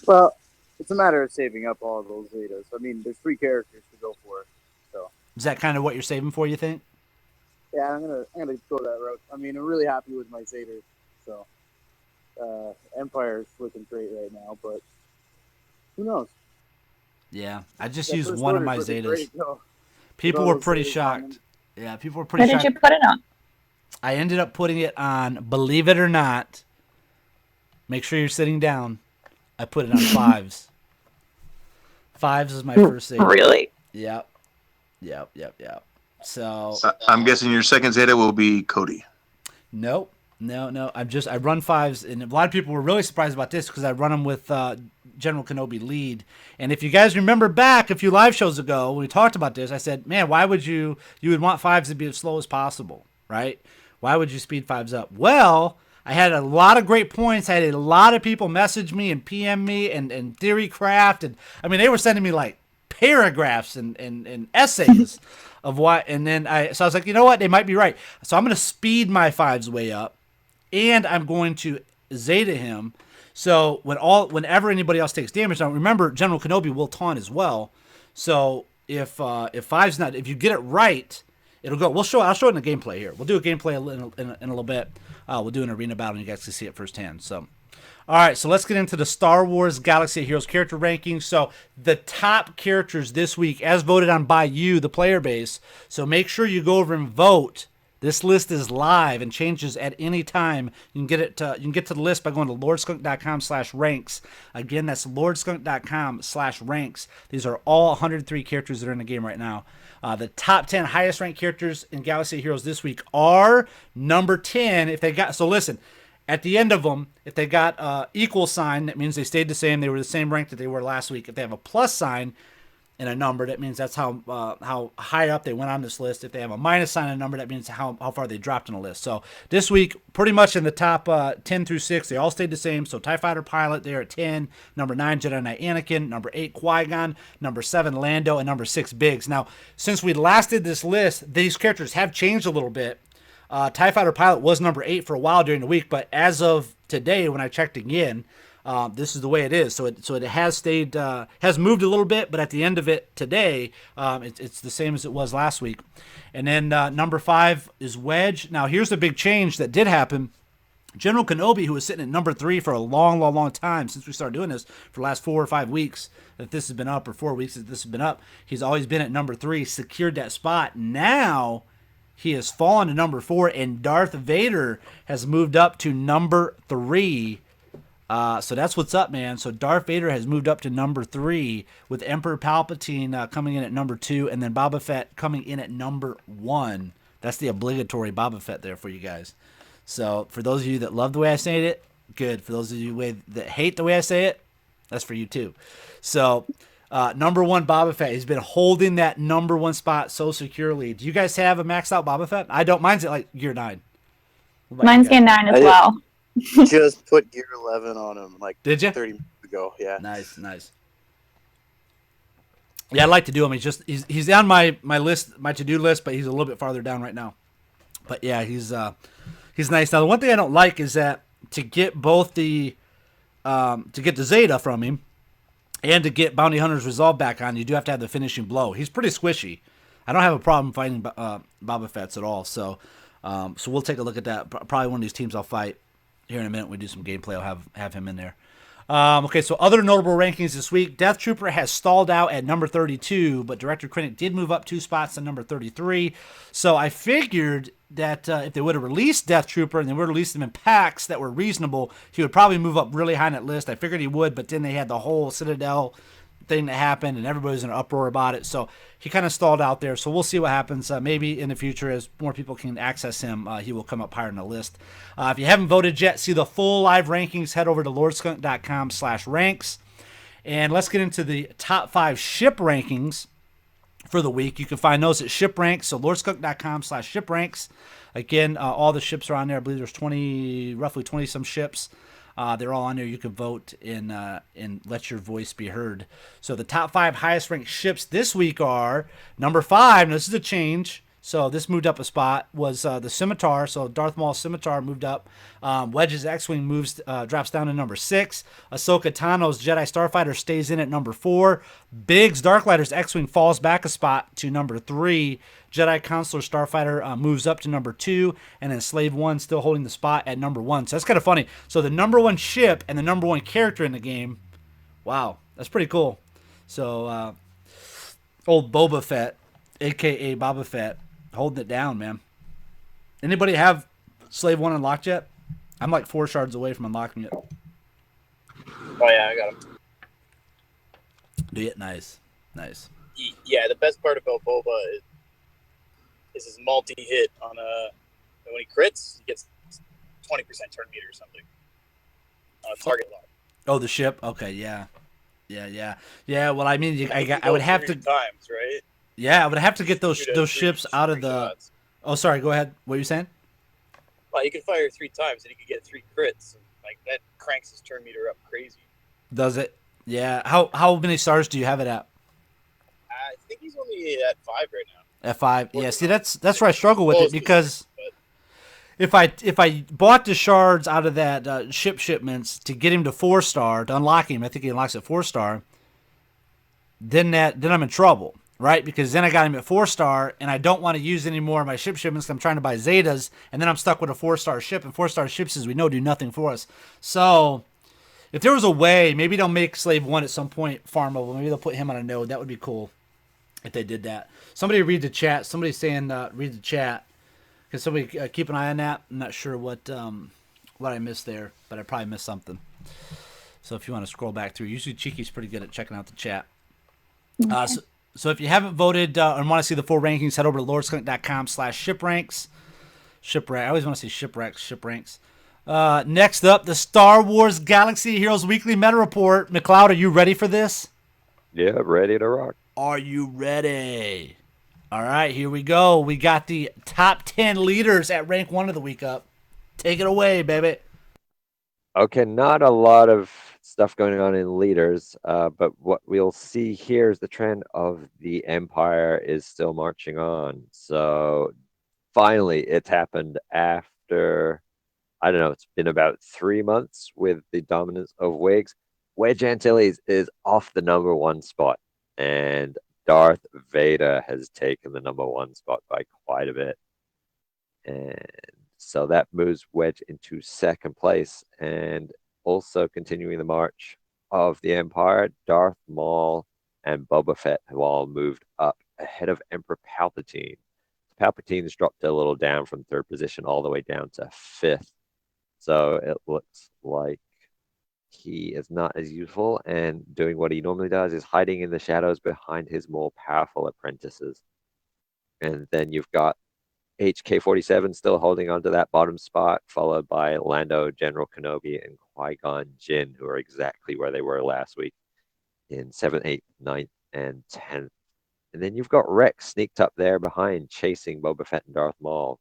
well, it's a matter of saving up all of those Zetas. I mean, there's 3 characters to go for, so Is that kind of what you're saving for, you think? yeah, I'm gonna go that route. I mean, I'm really happy with my Zetas, so Empire is looking great right now, but who knows? Yeah, I just That used First one of Order's my looking Zetas. great, though. People With all were those pretty Zetas shocked. on them. Yeah, people were Where pretty did shocked. you put it on? I ended up putting it on, believe it or not, make sure you're sitting down, I put it on 5s. 5s is my first Zeta. Really? Yep. So, I'm guessing your second Zeta will be Cody. nope. No. I run 5s, and a lot of people were really surprised about this because I run them with General Kenobi lead. And if you guys remember back a few live shows ago when we talked about this, I said, man, why would you would want 5s to be as slow as possible, right? Why would you speed 5s up? Well, I had a lot of great points. I had a lot of people message me and PM me and Theory Craft. And I mean, they were sending me like paragraphs and essays of what. And then I was like, you know what? They might be right. So I'm going to speed my 5s way up, and I'm going to Zeta him. So whenever anybody else takes damage, now remember General Kenobi will taunt as well. So if 5's not, if you get it right, it'll go. I'll show it in the gameplay here. We'll do a gameplay in a little bit. We'll do an arena battle, and you guys can see it firsthand. So, all right. So let's get into the Star Wars Galaxy of Heroes character rankings. So the top characters this week, as voted on by you, the player base. So make sure you go over and vote. This list is live and changes at any time. You can get to the list by going to lordskunk.com/ranks. Again, that's lordskunk.com/ranks. These are all 103 characters that are in the game right now. The top 10 highest ranked characters in Galaxy of Heroes this week are number 10. If they got, so listen, at the end of them, if they got equal sign, that means they stayed the same. They were the same rank that they were last week. If they have a plus sign, in a number, that means that's how high up they went on this list. If they have a minus sign in a number, that means how far they dropped on the list. So this week, pretty much in the top 10 through 6, they all stayed the same. So TIE Fighter Pilot there at 10, number 9, Jedi Knight Anakin, number 8, Qui-Gon, number 7, Lando, and number 6, Biggs. Now, since we last did this list, these characters have changed a little bit. TIE Fighter Pilot was number 8 for a while during the week, but as of today, when I checked again, this is the way it is. So it has stayed, has moved a little bit, but at the end of it today, it's the same as it was last week. And then number 5 is Wedge. Now here's the big change that did happen. General Kenobi, who was sitting at number 3 for a long time since we started doing this for the last 4 or 5 weeks that this has been up, or 4 weeks that this has been up, he's always been at number 3, secured that spot. Now he has fallen to number 4, and Darth Vader has moved up to number 3. So that's what's up, man. So Darth Vader has moved up to number 3, with Emperor Palpatine coming in at number 2, and then Boba Fett coming in at number 1. That's the obligatory Boba Fett there for you guys. So for those of you that love the way I say it, good. For those of you that hate the way I say it, that's for you too. So number 1 Boba Fett, he's been holding that number 1 spot so securely. Do you guys have a maxed out Boba Fett? I don't. Mine's at like gear 9. Mine's gear 9 as well. Just put gear 11 on him like Did you? 30 minutes ago. Yeah. Nice. Yeah, I'd like to do him. He's on my list, my to-do list, but he's a little bit farther down right now. But yeah, he's nice. Now the one thing I don't like is that to get both the Zeta from him and to get Bounty Hunter's Resolve back on, you do have to have the finishing blow. He's pretty squishy. I don't have a problem fighting Boba Fett's at all. So we'll take a look at that. Probably one of these teams I'll fight here in a minute. We do some gameplay. I'll have him in there. Okay, so other notable rankings this week. Death Trooper has stalled out at number 32, but Director Krennic did move up 2 spots to number 33. So I figured that if they would have released Death Trooper and they would have released him in packs that were reasonable, he would probably move up really high on that list. I figured he would, but then they had the whole Citadel thing that happened, and everybody was in an uproar about it. So he kind of stalled out there. So we'll see what happens. Maybe in the future, as more people can access him, he will come up higher on the list. If you haven't voted yet, see the full live rankings. Head over to lordskunk.com/ranks. And let's get into the top 5 ship rankings for the week. You can find those at ShipRanks. So lordskunk.com/ShipRanks. Again, all the ships are on there. I believe there's roughly 20 some ships. They're all on there. You can vote and let your voice be heard. So the top 5 highest ranked ships this week are number 5. Now this is a change. So this moved up a spot, was the Scimitar. So Darth Maul's Scimitar moved up. Wedge's X-Wing drops down to number 6. Ahsoka Tano's Jedi Starfighter stays in at number 4. Biggs Darklighter's X-Wing falls back a spot to number 3. Jedi Counselor Starfighter moves up to number 2. And then Slave 1 still holding the spot at number 1. So that's kind of funny. So the number 1 ship and the number 1 character in the game. Wow, that's pretty cool. So old Boba Fett, a.k.a. Boba Fett, holding it down, man. Anybody have Slave 1 unlocked yet? I'm like 4 shards away from unlocking it. Oh yeah, I got him. Do it. Nice. Yeah, the best part about Boba is his multi-hit on when he crits, he gets 20% turn meter or something. Target lock. Oh, the ship? Okay, yeah. Well, I mean, I would have to... times, right? Yeah, I would have to get those ships out of the... Shots. Oh, sorry, go ahead. What were you saying? Well, you can fire 3 times and you can get 3 crits. And, like, that cranks his turn meter up crazy. Does it? Yeah. How many stars do you have it at? I think he's only at 5 right now. At 5. Yeah, see, that's where I struggle with it, because if I bought the shards out of that shipments to get him to 4-star, to unlock him, I think he unlocks at 4-star, then I'm in trouble. Right, because then I got him at 4-star, and I don't want to use any more of my shipments. I'm trying to buy Zetas, and then I'm stuck with a 4-star ship, and 4-star ships, as we know, do nothing for us. So, if there was a way, maybe they'll make Slave 1 at some point farmable. Maybe they'll put him on a node. That would be cool if they did that. Somebody read the chat. Somebody's saying read the chat. Can somebody keep an eye on that? I'm not sure what I missed there, but I probably missed something. So if you want to scroll back through, usually Cheeky's pretty good at checking out the chat. Okay. So if you haven't voted and want to see the full rankings, head over to lordskunk.com/shipranks. I always want to say shipranks. Next up, the Star Wars Galaxy Heroes Weekly Meta Report. McLeod, are you ready for this? Yeah, ready to rock. Are you ready? All right, here we go. We got the top 10 leaders at rank 1 of the week up. Take it away, baby. Okay, not a lot of stuff going on in leaders, but what we'll see here is the trend of the Empire is still marching on. So finally, it's happened after, I don't know, it's been about 3 months with the dominance of Whigs. Wedge Antilles is off the number 1 spot, and Darth Vader has taken the number 1 spot by quite a bit. And so that moves Wedge into second place, and also continuing the march of the Empire, Darth Maul and Boba Fett have all moved up ahead of Emperor Palpatine. Palpatine's dropped a little down from 3rd position all the way down to 5th. So it looks like he is not as useful, and doing what he normally does is hiding in the shadows behind his more powerful apprentices. And then you've got HK-47 still holding on to that bottom spot, followed by Lando, General Kenobi, and Qui-Gon Jinn, who are exactly where they were last week in 7th, 8th, 9th, and 10th. And then you've got Rex sneaked up there behind, chasing Boba Fett and Darth Maul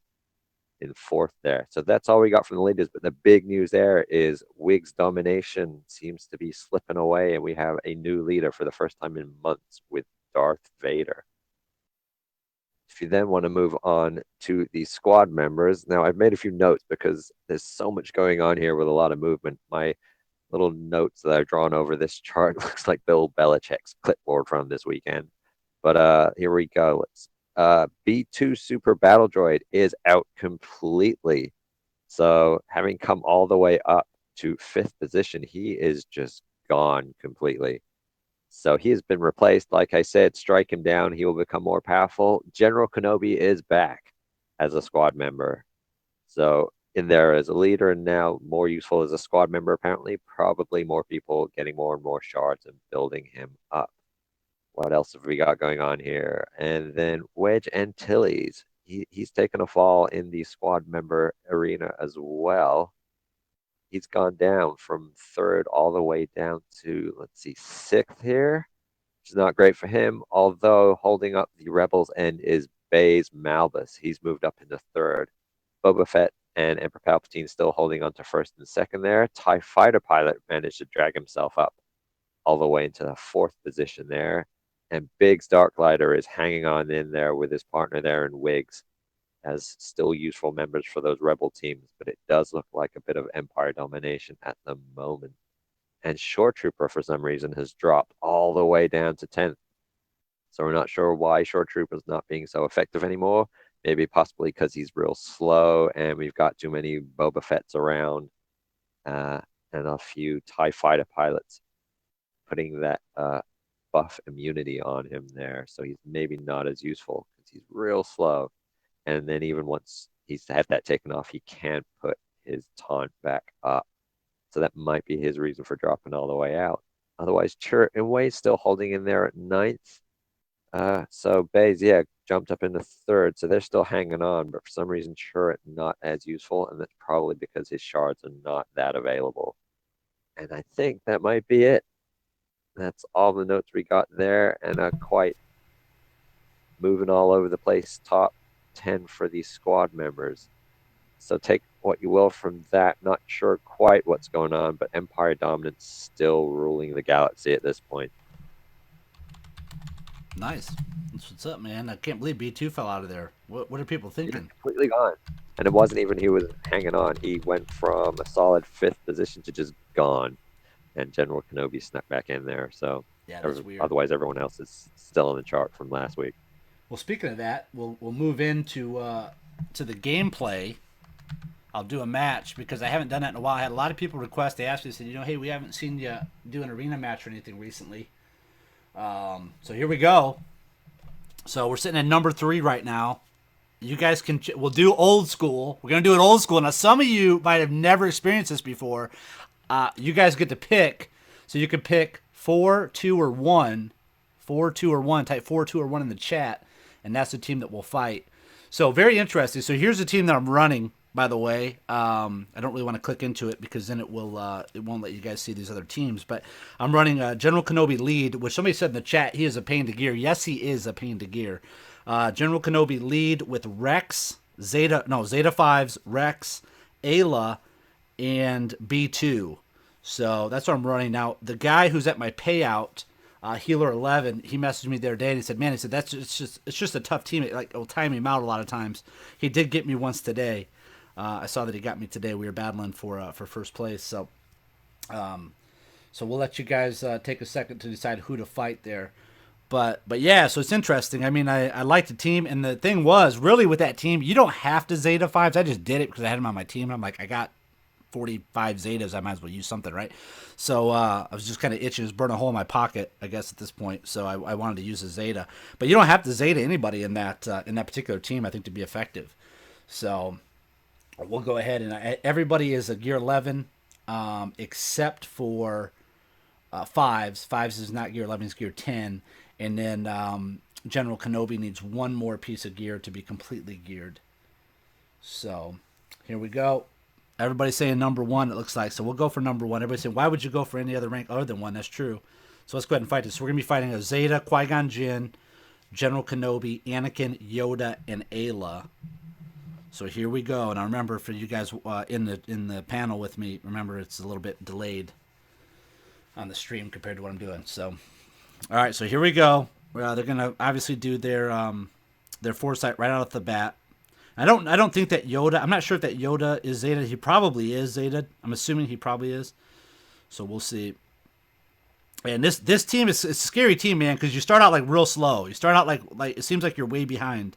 in 4th there. So that's all we got from the leaders. But the big news there is Wig's domination seems to be slipping away, and we have a new leader for the first time in months with Darth Vader. If you then want to move on to the squad members, now I've made a few notes because there's so much going on here with a lot of movement. My little notes that I've drawn over this chart looks like Bill Belichick's clipboard from this weekend. But here we go. B2 Super Battle Droid is out completely. So having come all the way up to 5th position, he is just gone completely. So he has been replaced. Like I said, strike him down. He will become more powerful. General Kenobi is back as a squad member. So in there as a leader, and now more useful as a squad member, apparently. Probably more people getting more and more shards and building him up. What else have we got going on here? And then Wedge Antilles. He's taken a fall in the squad member arena as well. He's gone down from 3rd all the way down to, let's see, 6th here, which is not great for him. Although holding up the Rebels end is Baze Malbus. He's moved up into 3rd. Boba Fett and Emperor Palpatine still holding on to 1st and 2nd there. TIE fighter pilot managed to drag himself up all the way into the 4th position there. And Biggs Darklighter is hanging on in there with his partner there in Wiggs as still useful members for those rebel teams, but it does look like a bit of Empire domination at the moment. And Shore Trooper, for some reason, has dropped all the way down to 10th. So we're not sure why Shore Trooper's not being so effective anymore. Maybe possibly because he's real slow and we've got too many Boba Fetts around and a few TIE fighter pilots putting that buff immunity on him there. So he's maybe not as useful because he's real slow. And then even once he's had that taken off, he can't put his taunt back up. So that might be his reason for dropping all the way out. Otherwise, Chirrut and Way's still holding in there at 9th. So Baze, jumped up into 3rd. So they're still hanging on. But for some reason, Chirrut not as useful. And that's probably because his shards are not that available. And I think that might be it. That's all the notes we got there. And quite moving all over the place. Top 10 for these squad members. So take what you will from that. Not sure quite what's going on, but Empire dominance still ruling the galaxy at this point. Nice. That's what's up, man. I can't believe B2 fell out of there. What are people thinking? He's completely gone. And it wasn't even he was hanging on. He went from a solid 5th position to just gone. And General Kenobi snuck back in there. So yeah, that's weird. Otherwise, everyone else is still on the chart from last week. Well, speaking of that, we'll move into to the gameplay. I'll do a match because I haven't done that in a while. I had a lot of people request. They asked me, said, hey, we haven't seen you do an arena match or anything recently. So here we go. So we're sitting at number 3 right now. You guys we'll do old school. We're going to do it old school. Now, some of you might have never experienced this before. You guys get to pick. So you can pick 4, 2, or 1. 4, 2, or 1. Type 4, 2, or 1 in the chat. And that's the team that will fight. So very interesting. So here's the team that I'm running. by the way. I don't really want to click into it because then it won't let you guys see these other teams. But I'm running a General Kenobi lead, which somebody said in the chat he is a pain to gear. Yes, he is a pain to gear. General Kenobi lead with Rex, Zeta 5s, Rex, Ayla, and B2. So that's what I'm running now. The guy who's at my payout, Healer 11, he messaged me the other day and he said, "Man, it's just a tough team. It'll time him out a lot of times." He did get me once today. I saw that he got me today. We were battling for first place. So we'll let you guys take a second to decide who to fight there. But yeah, so it's interesting. I mean, I like the team, and the thing was really with that team, you don't have to Zeta 5s. I just did it because I had them on my team. And I'm like, I got 45 Zetas, I might as well use something, right? So I was just kind of itching. It was burning a hole in my pocket, I guess, at this point. So I wanted to use a Zeta. But you don't have to Zeta anybody in that particular team, I think, to be effective. So we'll go ahead and everybody is a gear 11 except for 5s. 5s is not gear 11, it's gear 10. And then General Kenobi needs one more piece of gear to be completely geared. So here we go. Everybody's saying number 1, it looks like. So we'll go for number 1. Everybody's saying, why would you go for any other rank other than 1? That's true. So let's go ahead and fight this. So we're going to be fighting a Zeta, Qui-Gon Jinn, General Kenobi, Anakin, Yoda, and Ayla. So here we go. And I remember for you guys in the panel with me, remember it's a little bit delayed on the stream compared to what I'm doing. So, all right. So here we go. They're going to obviously do their foresight right out of the bat. I don't think that Yoda. I'm not sure if that Yoda is Zeta. He probably is Zeta. I'm assuming he probably is. So we'll see. And this team is a scary team, man, because you start out like real slow. You start out like it seems like you're way behind.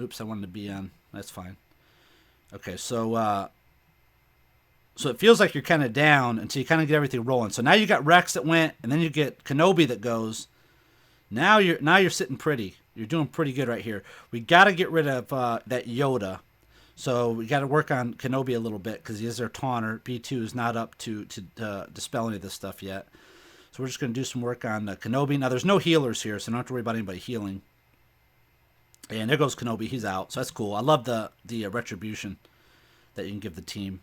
Oops, I wanted to be on. That's fine. Okay, so it feels like you're kind of down until you kind of get everything rolling. So now you got Rex that went, and then you get Kenobi that goes. Now you're sitting pretty. You're doing pretty good right here. We got to get rid of that Yoda. So we got to work on Kenobi a little bit because he is their taunter. B2 is not up to dispel any of this stuff yet. So we're just going to do some work on Kenobi. Now there's no healers here, so don't have to worry about anybody healing. And there goes Kenobi. He's out. So that's cool. I love the retribution that you can give the team.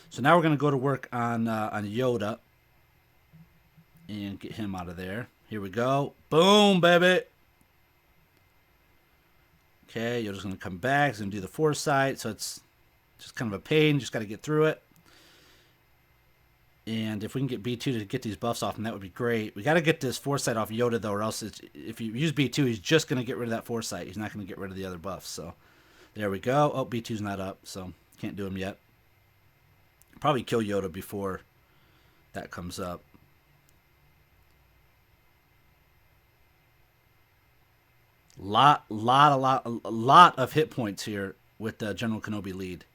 So now we're going to go to work on Yoda and get him out of there. Here we go. Boom, baby. Okay, Yoda's going to come back. He's going to do the foresight. So it's just kind of a pain. Just got to get through it. And if we can get B2 to get these buffs off, then that would be great. We got to get this foresight off Yoda, though, or else if you use B2, he's just going to get rid of that foresight. He's not going to get rid of the other buffs. So there we go. Oh, B2's not up, so can't do him yet. Probably kill Yoda before that comes up. A lot of hit points here with General Kenobi lead.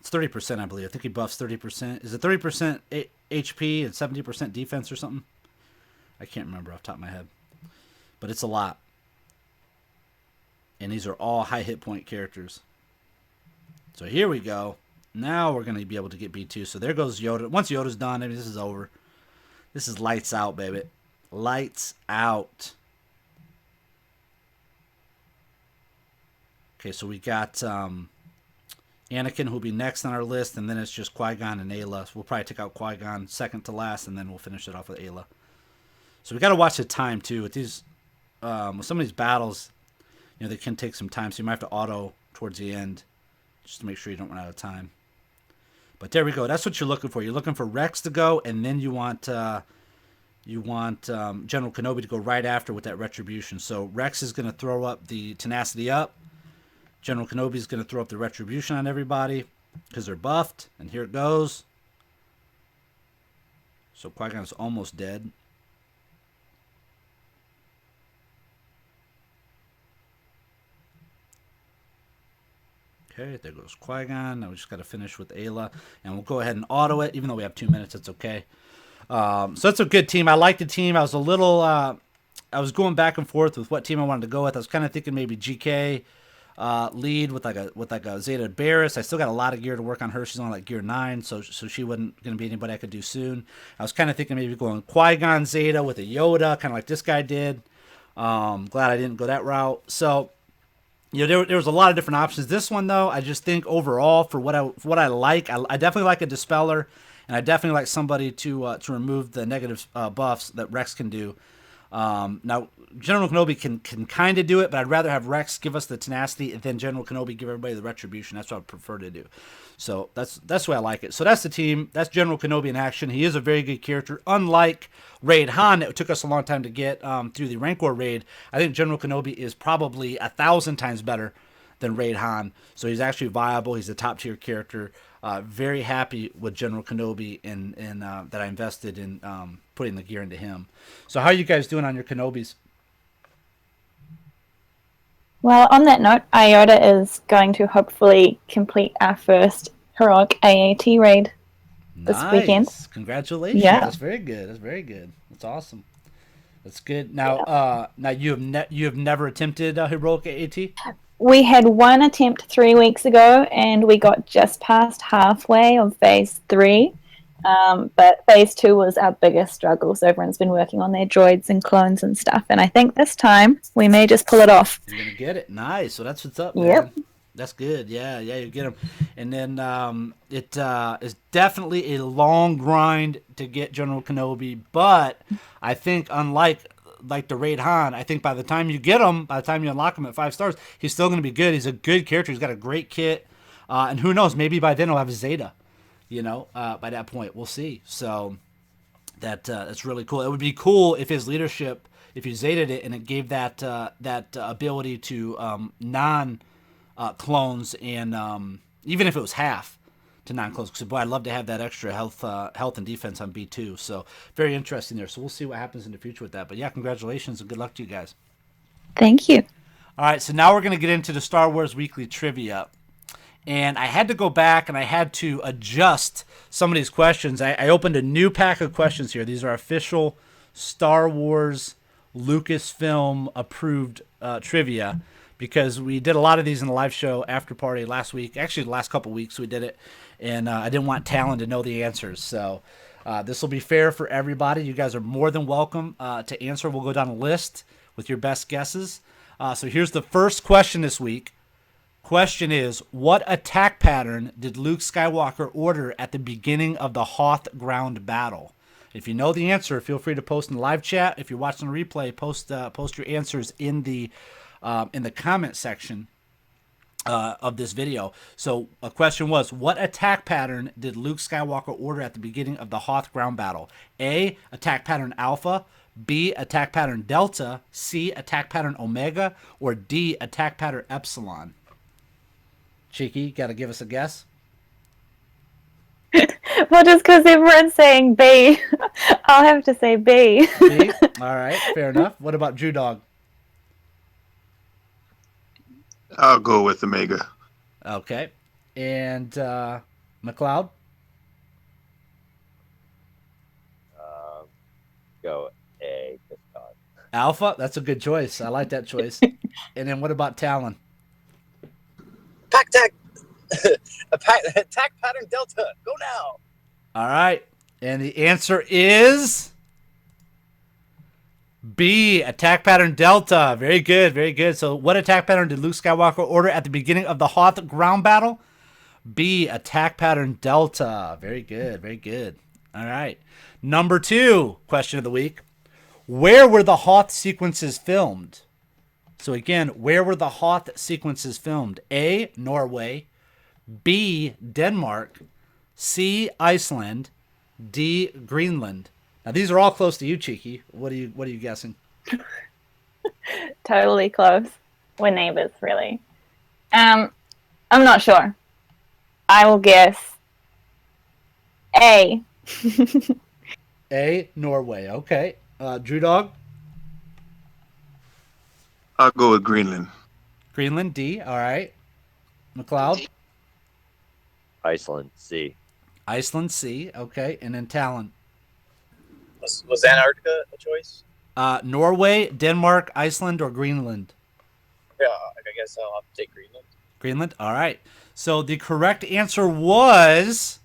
It's 30%, I believe. I think he buffs 30%. Is it 30% HP and 70% defense or something? I can't remember off the top of my head. But it's a lot. And these are all high hit point characters. So here we go. Now we're going to be able to get B2. So there goes Yoda. Once Yoda's done, I mean, this is over. This is lights out, baby. Lights out. Okay, so we got Anakin, who'll be next on our list, and then it's just Qui-Gon and Ayla. So we'll probably take out Qui-Gon second to last, and then we'll finish it off with Ayla. So we got to watch the time, too. With these, with some of these battles, you know, they can take some time, so you might have to auto towards the end just to make sure you don't run out of time. But there we go. That's what you're looking for. You're looking for Rex to go, and then you want General Kenobi to go right after with that retribution. So Rex is going to throw up the tenacity up. General Kenobi is going to throw up the retribution on everybody because they're buffed. And here it goes. So Qui-Gon is almost dead. Okay, there goes Qui-Gon. Now we just got to finish with Ayla. And we'll go ahead and auto it. Even though we have 2 minutes, it's okay. So that's a good team. I like the team. I was a little... I was going back and forth with what team I wanted to go with. I was kind of thinking maybe GK... lead with like a Zeta Barris. I still got a lot of gear to work on her. She's on like gear 9, so she wasn't going to be anybody I could do soon. I was kind of thinking maybe going Qui-Gon Zeta with a Yoda, kind of like this guy did. Glad I didn't go that route. So there was a lot of different options. This one, though, I just think overall for what I like, I definitely like a Dispeller, and I definitely like somebody to remove the negative buffs that Rex can do. Now, General Kenobi can kind of do it, but I'd rather have Rex give us the tenacity and then General Kenobi give everybody the retribution. That's what I prefer to do. So that's the way I like it. So that's the team. That's General Kenobi in action. He is a very good character. Unlike Raid Han, it took us a long time to get through the Rancor raid. I think General Kenobi is probably 1,000 times better than Raid Han. So he's actually viable. He's a top tier character. Very happy with General Kenobi and that I invested in putting the gear into him. So how are you guys doing on your Kenobis? Well, on that note, Iota is going to hopefully complete our first heroic AAT raid this weekend. Congratulations. Yeah. That's very good. That's awesome. That's good. Now, now you have never attempted heroic AAT? We had one attempt 3 weeks ago, and we got just past halfway of phase 3. But phase 2 was our biggest struggle, so everyone's been working on their droids and clones and stuff. And I think this time we may just pull it off. You're gonna get it. Nice. So that's what's up, Yep. man. That's good. Yeah, you get them. And then it is definitely a long grind to get General Kenobi, but I think unlike the Raid Han, I think by the time you get him, by the time you unlock him at 5 stars, he's still going to be good. He's a good character. He's got a great kit. And who knows, maybe by then he'll have Zeta, by that point. We'll see. So that's really cool. It would be cool if his leadership, if you Zeta'd it and it gave that ability to non-clones and even if it was half to non-clones. Because, boy, I'd love to have that extra health and defense on B2. So very interesting there. So we'll see what happens in the future with that. But, yeah, congratulations and good luck to you guys. Thank you. All right, so now we're going to get into the Star Wars Weekly Trivia. And I had to go back and I had to adjust some of these questions. I opened a new pack of questions here. These are official Star Wars Lucasfilm approved trivia because we did a lot of these in the live show after party last week. Actually, the last couple weeks we did it. And I didn't want Talon to know the answers. So this will be fair for everybody. You guys are more than welcome to answer. We'll go down a list with your best guesses. So here's the first question this week. Question is, what attack pattern did Luke Skywalker order at the beginning of the Hoth ground battle? If you know the answer, feel free to post in the live chat. If you're watching the replay, post your answers in the comment section of this video. So a question was, what attack pattern did Luke Skywalker order at the beginning of the Hoth ground battle? A, attack pattern Alpha, B, attack pattern Delta, C, attack pattern Omega, or D, attack pattern Epsilon? Cheeky, got to give us a guess? Well, just because everyone's saying B, I'll have to say B. B? All right, fair enough. What about Drew Dog? I'll go with Omega. Okay. And McLeod? Go A this time. Alpha? That's a good choice. I like that choice. And then what about Talon? Attack pattern Delta. Go now. All right. And the answer is B, attack pattern Delta. Very good, very good. So what attack pattern did Luke Skywalker order at the beginning of the Hoth ground battle? B, attack pattern Delta. Very good, very good. All right. Number 2 question of the week. Where were the Hoth sequences filmed? So again, where were the Hoth sequences filmed? A, Norway, B, Denmark, C, Iceland, D, Greenland. Now these are all close to you, Cheeky. What are you guessing? Totally close. We're neighbors, really. I'm not sure. I will guess A. A, Norway. Okay. Drew Dog? I'll go with Greenland. Greenland, D. All right. McLeod? Iceland, C. Iceland, C. Okay. And then Talon? Was Antarctica a choice? Norway, Denmark, Iceland, or Greenland? Yeah, I guess I'll have to take Greenland. Greenland? All right. So the correct answer was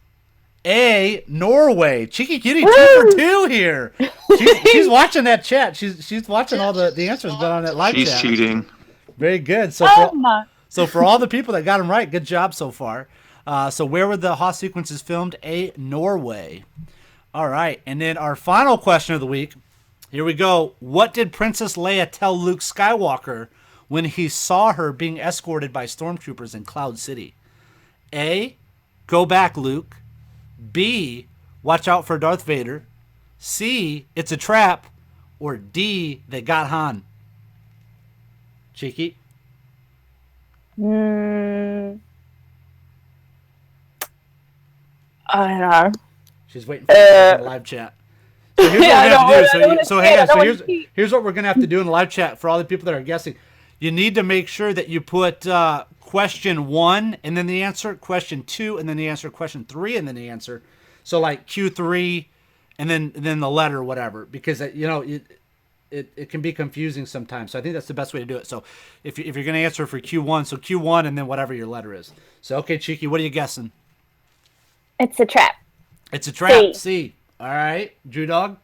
A, Norway. Cheeky Kitty, 2 for 2 here. She's watching that chat. She's watching all the answers done on that live She's chat. cheating. Very good. Oh no. So for all the people that got them right, good job so far. So where were the Hoth sequences filmed? A, Norway. All right. And then our final question of the week. Here we go. What did Princess Leia tell Luke Skywalker when he saw her being escorted by stormtroopers in Cloud City? A, go back, Luke. B, watch out for Darth Vader. C, it's a trap. Or D, they got Han. Cheeky. I don't know. She's waiting for the live chat. So here's what we're gonna have to do. So hang on. Here's what we're gonna have to do in the live chat for all the people that are guessing. You need to make sure that you put question 1 and then the answer, question 2 and then the answer, question 3 and then the answer. So like Q3 and then the letter or whatever, because it can be confusing sometimes. So I think that's the best way to do it. So if you're gonna answer for Q1, so Q1 and then whatever your letter is. So okay, Cheeky, what are you guessing? It's a trap. It's a trap. C. All right, Drew Dog.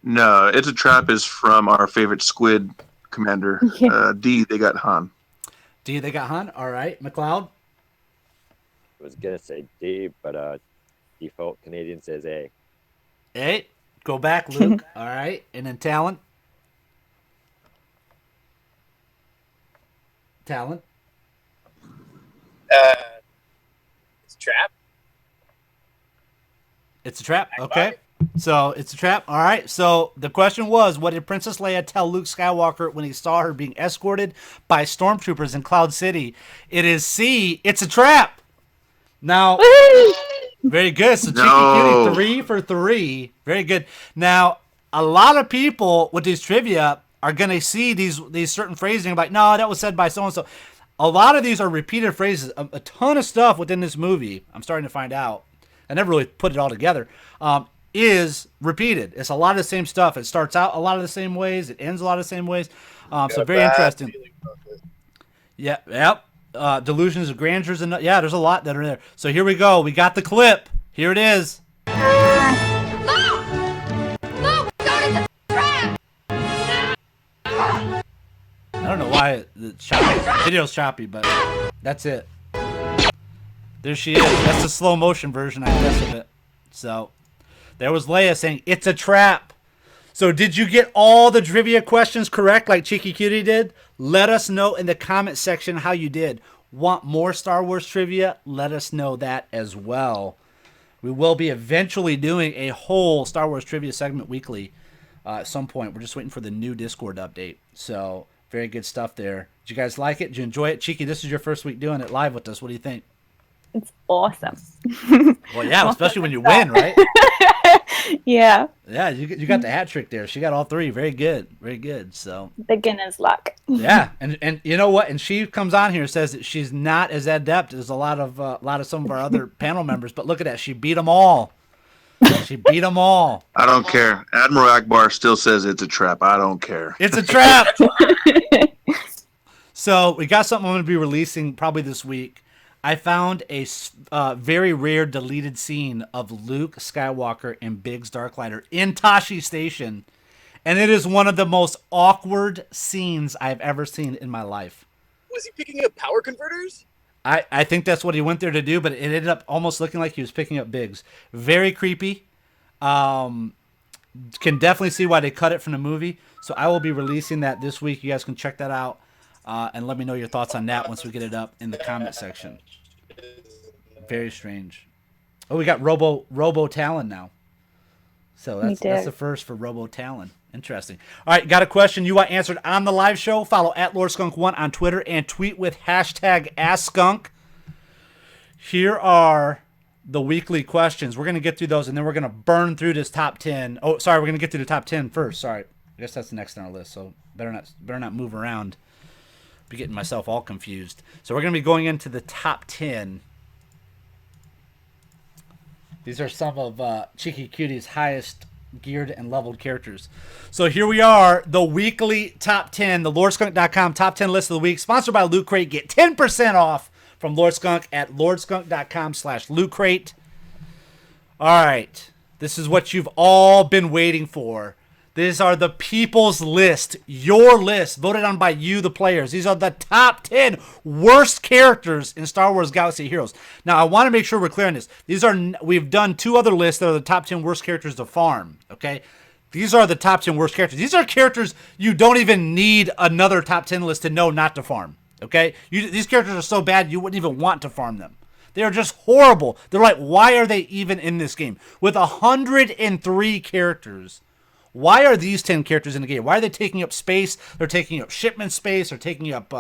No, it's a trap is from our favorite squid commander. D, they got Han. D, they got Han. All right, McLeod. I was gonna say D, but default Canadian says A. A. Go back, Luke. All right, and then Talon. Talon. It's a trap. It's a trap. Okay. So it's a trap. All right. So the question was, what did Princess Leia tell Luke Skywalker when he saw her being escorted by stormtroopers in Cloud City? It is C. It's a trap. Now, very good. So Cheeky Cutie, 3 for 3. Very good. Now, a lot of people with these trivia are going to see these certain phrasing like, no, that was said by so-and-so. A lot of these are repeated phrases. A ton of stuff within this movie, I'm starting to find out. I never really put it all together, is repeated. It's a lot of the same stuff. It starts out a lot of the same ways. It ends a lot of the same ways. So very interesting. Yeah, yep. Delusions of grandeur. Yeah, there's a lot that are there. So here we go. We got the clip. Here it is. I don't know why the video's choppy, but that's it. There she is. That's the slow motion version, I guess, of it. So there was Leia saying, it's a trap. So did you get all the trivia questions correct like Cheeky Cutie did? Let us know in the comment section how you did. Want more Star Wars trivia? Let us know that as well. We will be eventually doing a whole Star Wars trivia segment weekly at some point. We're just waiting for the new Discord update. So very good stuff there. Did you guys like it? Did you enjoy it? Cheeky, this is your first week doing it live with us. What do you think? It's awesome. Well, yeah, especially when you win, right? Yeah. Yeah, you got the hat trick there. She got all 3. Very good. Very good. So beginner's luck. yeah, and you know what? And she comes on here and says that she's not as adept as a lot of some of our other panel members. But look at that. She beat them all. She beat them all. I don't care. Admiral Akbar still says it's a trap. I don't care. It's a trap. So we got something I'm going to be releasing probably this week. I found a very rare deleted scene of Luke Skywalker and Biggs Darklighter in Tashi Station, and it is one of the most awkward scenes I've ever seen in my life. Was he picking up power converters? I think that's what he went there to do, but it ended up almost looking like he was picking up Biggs. Very creepy. Can definitely see why they cut it from the movie. So I will be releasing that this week. You guys can check that out. And let me know your thoughts on that once we get it up in the comment section. Very strange. Oh, we got Robo Talon now. So that's the first for Robo Talon. Interesting. All right, got a question you want answered on the live show? Follow at LordSkunk1 on Twitter and tweet with hashtag AskSkunk. Here are the weekly questions. We're going to get through those, and then we're going to burn through this top 10. Oh, sorry, we're going to get through the top 10 first. Sorry. I guess that's the next on our list, so better not move around. Be getting myself all confused. So we're going to be going into the top 10. These are some of Cheeky Cutie's highest geared and leveled characters. So here we are, the weekly top 10, the LordSkunk.com top 10 list of the week, sponsored by Loot Crate. Get 10% off from Lord Skunk at lordskunk.com/Loot Crate. All right, this is what you've all been waiting for. These are the people's list, your list, voted on by you, the players. These are the top 10 worst characters in Star Wars Galaxy of Heroes. Now, I want to make sure we're clear on this. We've done 2 other lists that are the top 10 worst characters to farm, okay? These are the top 10 worst characters. These are characters you don't even need another top 10 list to know not to farm, okay? These characters are so bad you wouldn't even want to farm them. They are just horrible. They're like, why are they even in this game? With 103 characters, why are these 10 characters in the game? Why are they taking up space? They're taking up shipment space. They're taking up,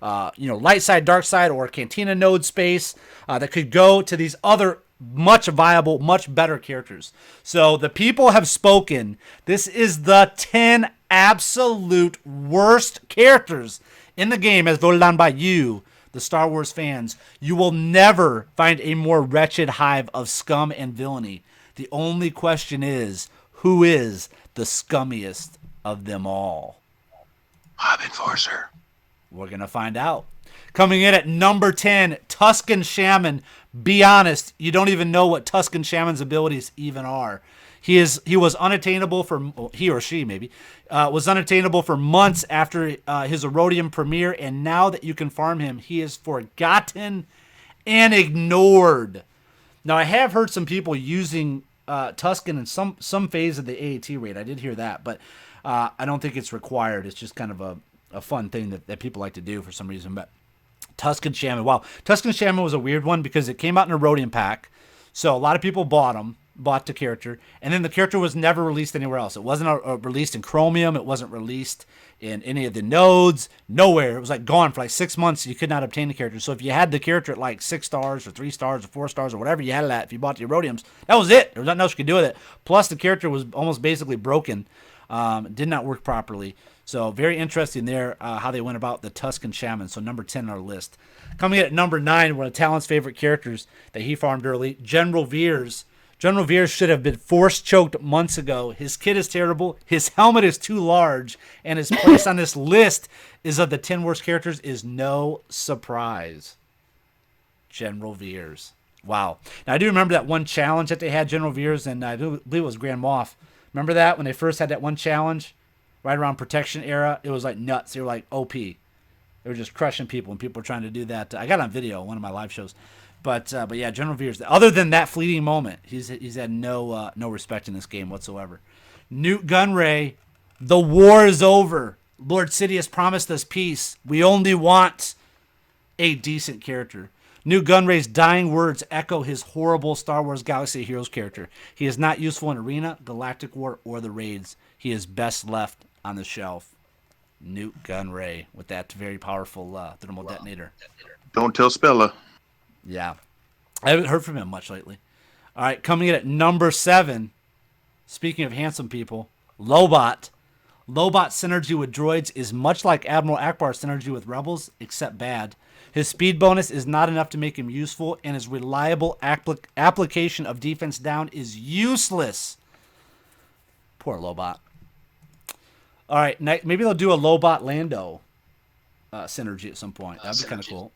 light side, dark side, or cantina node space that could go to these other much viable, much better characters. So the people have spoken. This is the 10 absolute worst characters in the game as voted on by you, the Star Wars fans. You will never find a more wretched hive of scum and villainy. The only question is, who is the scummiest of them all? Mob Enforcer. We're going to find out. Coming in at number 10, Tusken Shaman. Be honest, you don't even know what Tusken Shaman's abilities even are. He was unattainable for, he or she maybe, was unattainable for months after his Erodium premiere, and now that you can farm him, he is forgotten and ignored. Now, I have heard some people using Tusken in some phase of the AAT raid. I did hear that, but I don't think it's required. It's just kind of a fun thing that people like to do for some reason. But Tusken Shaman, wow. Tusken Shaman was a weird one because it came out in a Erodium pack, so a lot of people bought the character, and then the character was never released anywhere else. It wasn't released in Chromium. It wasn't released in any of the nodes. Nowhere. It was like gone for like 6 months. You could not obtain the character. So if you had the character at like 6 stars or 3 stars or 4 stars or whatever you had it at, if you bought the Erodiums, that was it. There was nothing else you could do with it. Plus the character was almost basically broken. Did not work properly. So very interesting there how they went about the Tusken Shaman. So number 10 on our list. Coming in at number 9, one of Talon's favorite characters that he farmed early, General Veers. General Veers should have been force choked months ago. His kit is terrible. His helmet is too large. And his place on this list is of the 10 worst characters is no surprise. General Veers. Wow. Now, I do remember that one challenge that they had, General Veers, and I do believe it was Grand Moff. Remember that? When they first had that one challenge? Right around Protection era. It was like nuts. They were like OP. They were just crushing people, and people were trying to do that. I got it on video, one of my live shows. But yeah, General Veers. Other than that fleeting moment, he's had no respect in this game whatsoever. Newt Gunray, the war is over. Lord Sidious promised us peace. We only want a decent character. Newt Gunray's dying words echo his horrible Star Wars Galaxy of Heroes character. He is not useful in Arena, Galactic War, or the raids. He is best left on the shelf. Newt Gunray with that very powerful thermal detonator. Don't tell Spella. Yeah. I haven't heard from him much lately. All right, coming in at number 7, speaking of handsome people, Lobot. Lobot's synergy with droids is much like Admiral Akbar's synergy with rebels, except bad. His speed bonus is not enough to make him useful, and his reliable application of defense down is useless. Poor Lobot. All right, maybe they'll do a Lobot Lando synergy at some point. That'd be kind of cool.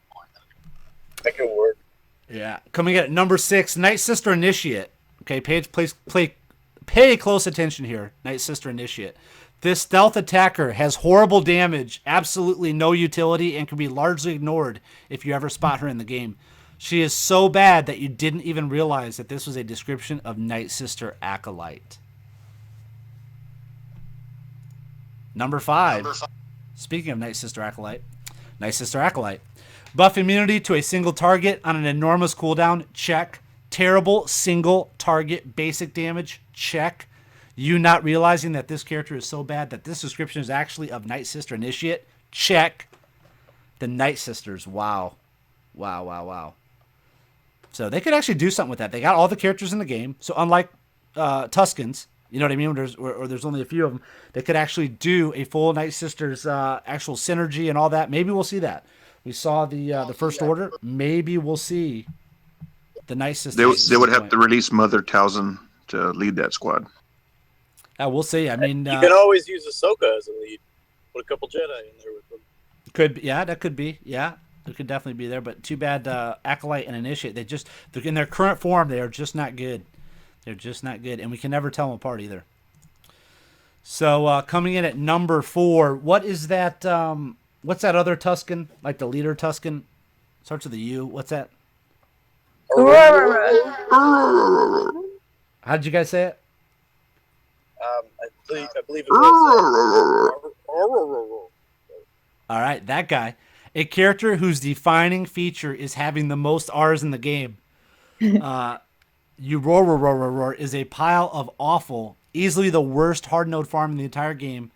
That could work. Yeah. Coming in at number 6, Night Sister Initiate. Okay, pay close attention here. Night Sister Initiate. This stealth attacker has horrible damage, absolutely no utility, and can be largely ignored if you ever spot her in the game. She is so bad that you didn't even realize that this was a description of Night Sister Acolyte. Number 5. Speaking of Night Sister Acolyte. Night Sister Acolyte. Buff immunity to a single target on an enormous cooldown. Check. Terrible single target basic damage. Check. You not realizing that this character is so bad that this description is actually of Night Sister Initiate. Check. The Night Sisters. Wow. Wow. So they could actually do something with that. They got all the characters in the game. So unlike Tuskens, you know what I mean? There's only a few of them. They could actually do a full Night Sisters actual synergy and all that. Maybe we'll see that. We saw the First Order. Maybe we'll see the Night Sisters. They would have to release Mother Towson to lead that squad. We'll see. I mean, you can always use Ahsoka as a lead. Put a couple Jedi in there with them. That could be. Yeah, it could definitely be there. But too bad, Acolyte and Initiate. They're in their current form. They are just not good. They're just not good, and we can never tell them apart either. So coming in at number 4, what is that? What's that other Tuscan? Like the leader Tuscan? Starts with a U. What's that? How did you guys say it? I believe it was. All right, that guy. A character whose defining feature is having the most R's in the game. You roar is a pile of awful, easily the worst hard node farm in the entire game.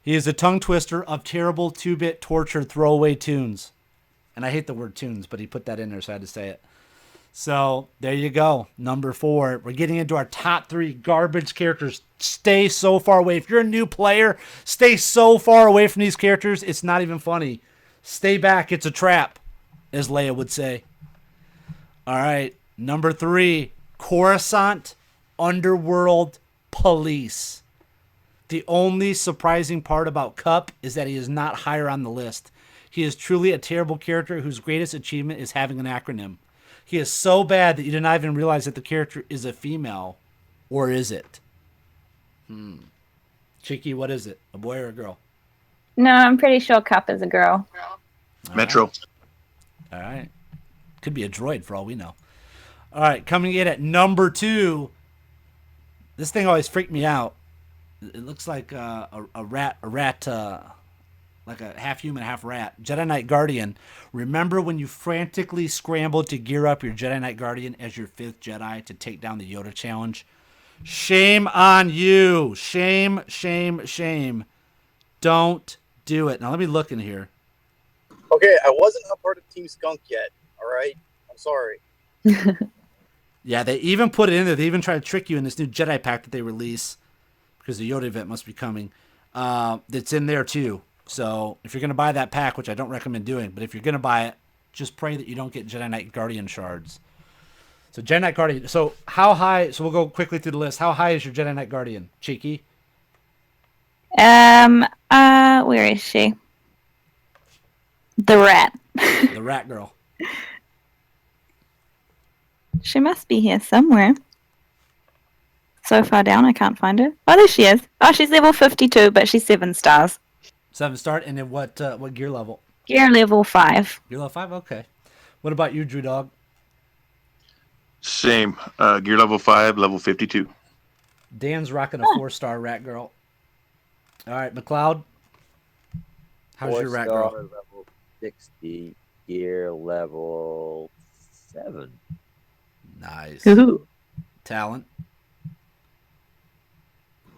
He is a tongue twister of terrible 2-bit torture throwaway tunes. And I hate the word tunes, but he put that in there, so I had to say it. So there you go. Number 4. We're getting into our top 3 garbage characters. Stay so far away. If you're a new player, stay so far away from these characters. It's not even funny. Stay back. It's a trap, as Leia would say. All right. Number 3. Coruscant Underworld Police. The only surprising part about Cup is that he is not higher on the list. He is truly a terrible character whose greatest achievement is having an acronym. He is so bad that you did not even realize that the character is a female. Or is it? Cheeky, what is it? A boy or a girl? No, I'm pretty sure Cup is a girl. Metro. All right. Could be a droid for all we know. All right, coming in at number 2. This thing always freaked me out. It looks like a rat, like a half human, half rat. Jedi Knight Guardian. Remember when you frantically scrambled to gear up your Jedi Knight Guardian as your 5th Jedi to take down the Yoda challenge? Shame on you. Shame, shame, shame. Don't do it. Now let me look in here. Okay, I wasn't a part of Team Skunk yet. All right, I'm sorry. Yeah, they even put it in there. They even try to trick you in this new Jedi pack that they release, because the Yoda event must be coming. That's in there too. So if you're going to buy that pack, which I don't recommend doing, but if you're going to buy it, just pray that you don't get Jedi Knight Guardian shards. So Jedi Knight Guardian. So how high? So we'll go quickly through the list. How high is your Jedi Knight Guardian, Cheeky? Where is she? The rat. The rat girl. She must be here somewhere. So far down, I can't find her. Oh, there she is. Oh, she's level 52, but she's 7 stars. 7 star. And then what gear level? Gear level 5. Gear level 5? Okay. What about you, Drew Dog? Same. Gear level 5, level 52. Dan's rocking a 4-star rat girl. All right, McLeod. How's your rat girl? 4-star, level 60, gear level 7. Nice. Ooh. Talent.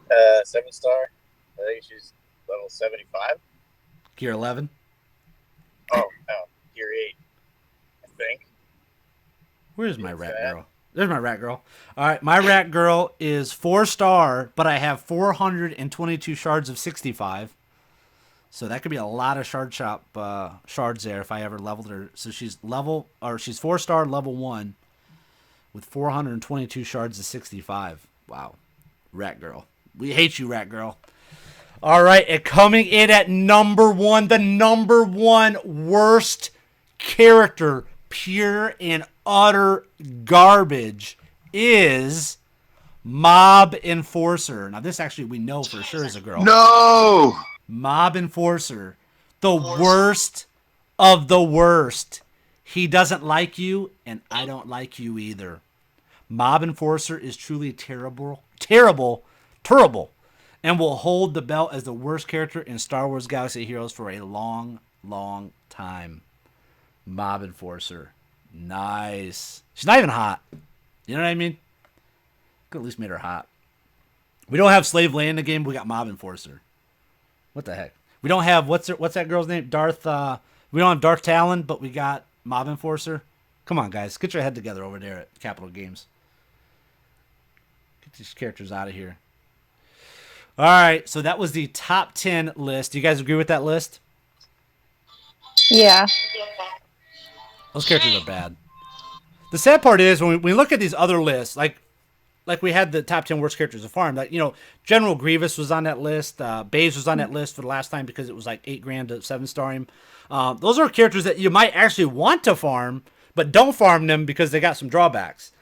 7-star. I think she's level 75. Gear 11. Oh, no, gear 8. I think. Where's my rat girl? There's my rat girl. All right, my rat girl is 4-star, but I have 422 shards of 65. So that could be a lot of shard shop shards there if I ever leveled her. So she's 4-star level 1 with 422 shards of 65. Wow. Rat girl. We hate you, rat girl. All right, and coming in at number 1, the number 1 worst character, pure and utter garbage, is Mob Enforcer. Now, this actually we know for sure is a girl. No! Mob Enforcer. The worst of the worst. He doesn't like you, and I don't like you either. Mob Enforcer is truly terrible, and will hold the belt as the worst character in Star Wars Galaxy of Heroes for a long, long time. Mob Enforcer. Nice. She's not even hot. You know what I mean? Could at least made her hot. We don't have Slave Leia in the game, but we got Mob Enforcer. What the heck? We don't have, what's that girl's name? We don't have Darth Talon, but we got Mob Enforcer. Come on, guys. Get your head together over there at Capital Games. Get these characters out of here. All right, so that was the top 10 list. Do you guys agree with that list? Yeah. Those characters are bad. The sad part is when we look at these other lists, like we had the top 10 worst characters to farm. Like, General Grievous was on that list. Baze was on that list for the last time because it was like $8,000 to 7-star him. Those are characters that you might actually want to farm, but don't farm them because they got some drawbacks.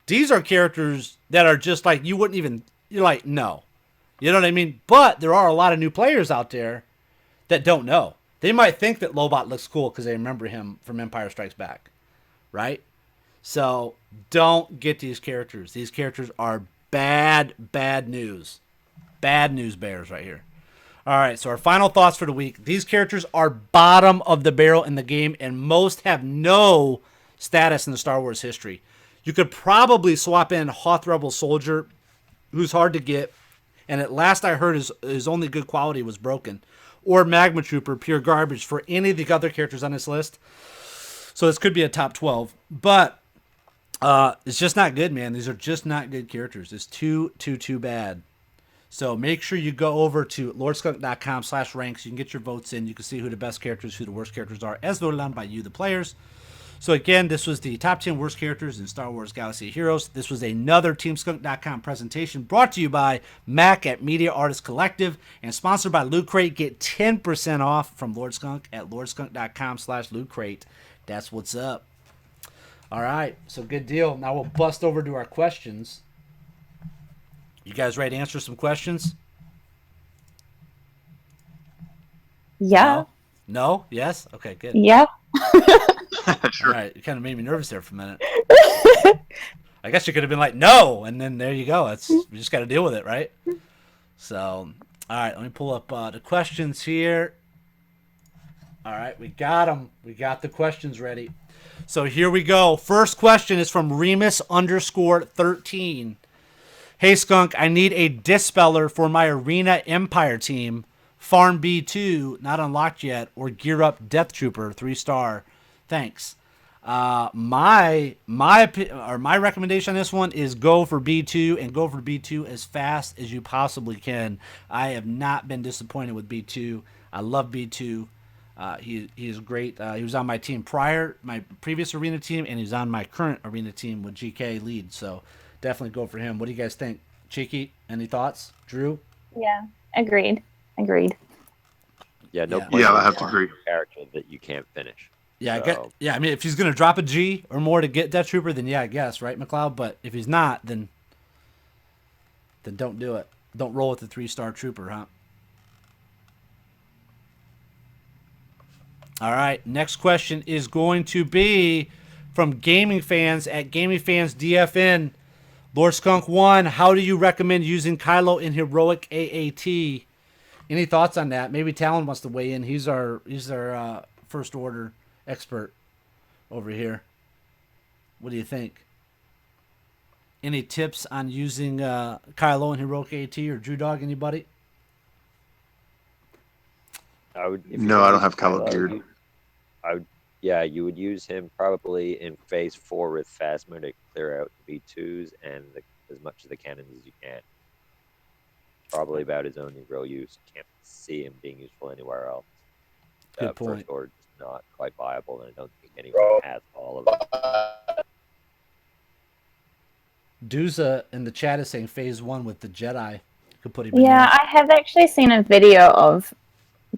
These are characters that are just like you wouldn't even. You're like, no. You know what I mean? But there are a lot of new players out there that don't know. They might think that Lobot looks cool because they remember him from Empire Strikes Back, right? So don't get these characters. These characters are bad news. Bad news bears right here. All right, so our final thoughts for the week. These characters are bottom of the barrel in the game, and most have no status in the Star Wars history. You could probably swap in Hoth Rebel Soldier, who's hard to get, and at last I heard his only good quality was broken, or Magma Trooper, pure garbage for any of the other characters on this list. So this could be a top 12, but it's just not good, man. These are just not good characters. It's too bad. So make sure you go over to lordskunk.com/ranks. You can get your votes in. You can see who the best characters, who the worst characters are, as voted on by you, the players. So again, this was the top 10 worst characters in Star Wars Galaxy of Heroes. This was another TeamSkunk.com presentation brought to you by Mac at Media Artist Collective and sponsored by Loot Crate. Get 10% off from Lord Skunk at lordskunk.com/Loot Crate. That's what's up. All right, so good deal. Now we'll bust over to our questions. You guys ready to answer some questions? Yeah. No? Yes? Okay, good. Yeah. Sure. All right, you kind of made me nervous there for a minute. I guess you could have been like, no, and then there you go. We just got to deal with it, right? So, all right, let me pull up the questions here. All right, we got them. We got the questions ready. So here we go. First question is from Remus_13. Hey, Skunk, I need a Dispeller for my Arena Empire team. Farm B2, not unlocked yet, or Gear Up Death Trooper, 3-star. Thanks. My recommendation on this one is go for B2 and go for B2 as fast as you possibly can. I have not been disappointed with B2. I love B2. He is great. He was on my team prior, my previous arena team, and he's on my current arena team with GK lead. So definitely go for him. What do you guys think? Cheeky, any thoughts? Drew? Yeah. Agreed. Yeah, no Yeah. point Yeah, in I have to starting agree. a character that you can't finish. Yeah, So, I mean, if he's gonna drop a G or more to get Death Trooper, then yeah, I guess, right, McLeod? But if he's not, then don't do it. Don't roll with the 3-star Trooper, huh? All right, next question is going to be from Gaming Fans at Gaming Fans DFN. Lord Skunk 1, how do you recommend using Kylo in Heroic AAT? Any thoughts on that? Maybe Talon wants to weigh in. He's our First Order expert over here. What do you think? Any tips on using Kylo in Heroic AAT or Drew Dog? Anybody? No, I don't have Kylo geared. You would use him probably in phase 4 with Phasma to clear out the B2s and as much of the cannons as you can. Probably about his only real use. Can't see him being useful anywhere else. Good point. First Order is not quite viable, and I don't think anyone has all of them. Duza in the chat is saying phase 1 with the Jedi. Could put him in Yeah, there. I have actually seen a video of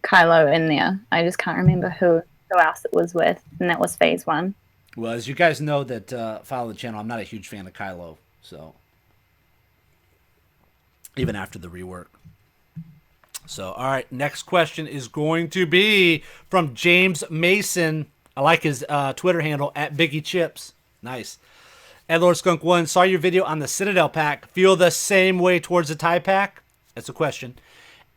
Kylo in there. I just can't remember who else it was with, and that was phase 1. Well, as you guys know that follow the channel, I'm not a huge fan of Kylo, so even after the rework. So, all right, next question is going to be from James Mason. I like his Twitter handle at Biggie Chips. Nice. And Lord Skunk 1, saw your video on the Citadel pack. Feel the same way towards the TIE pack? That's a question.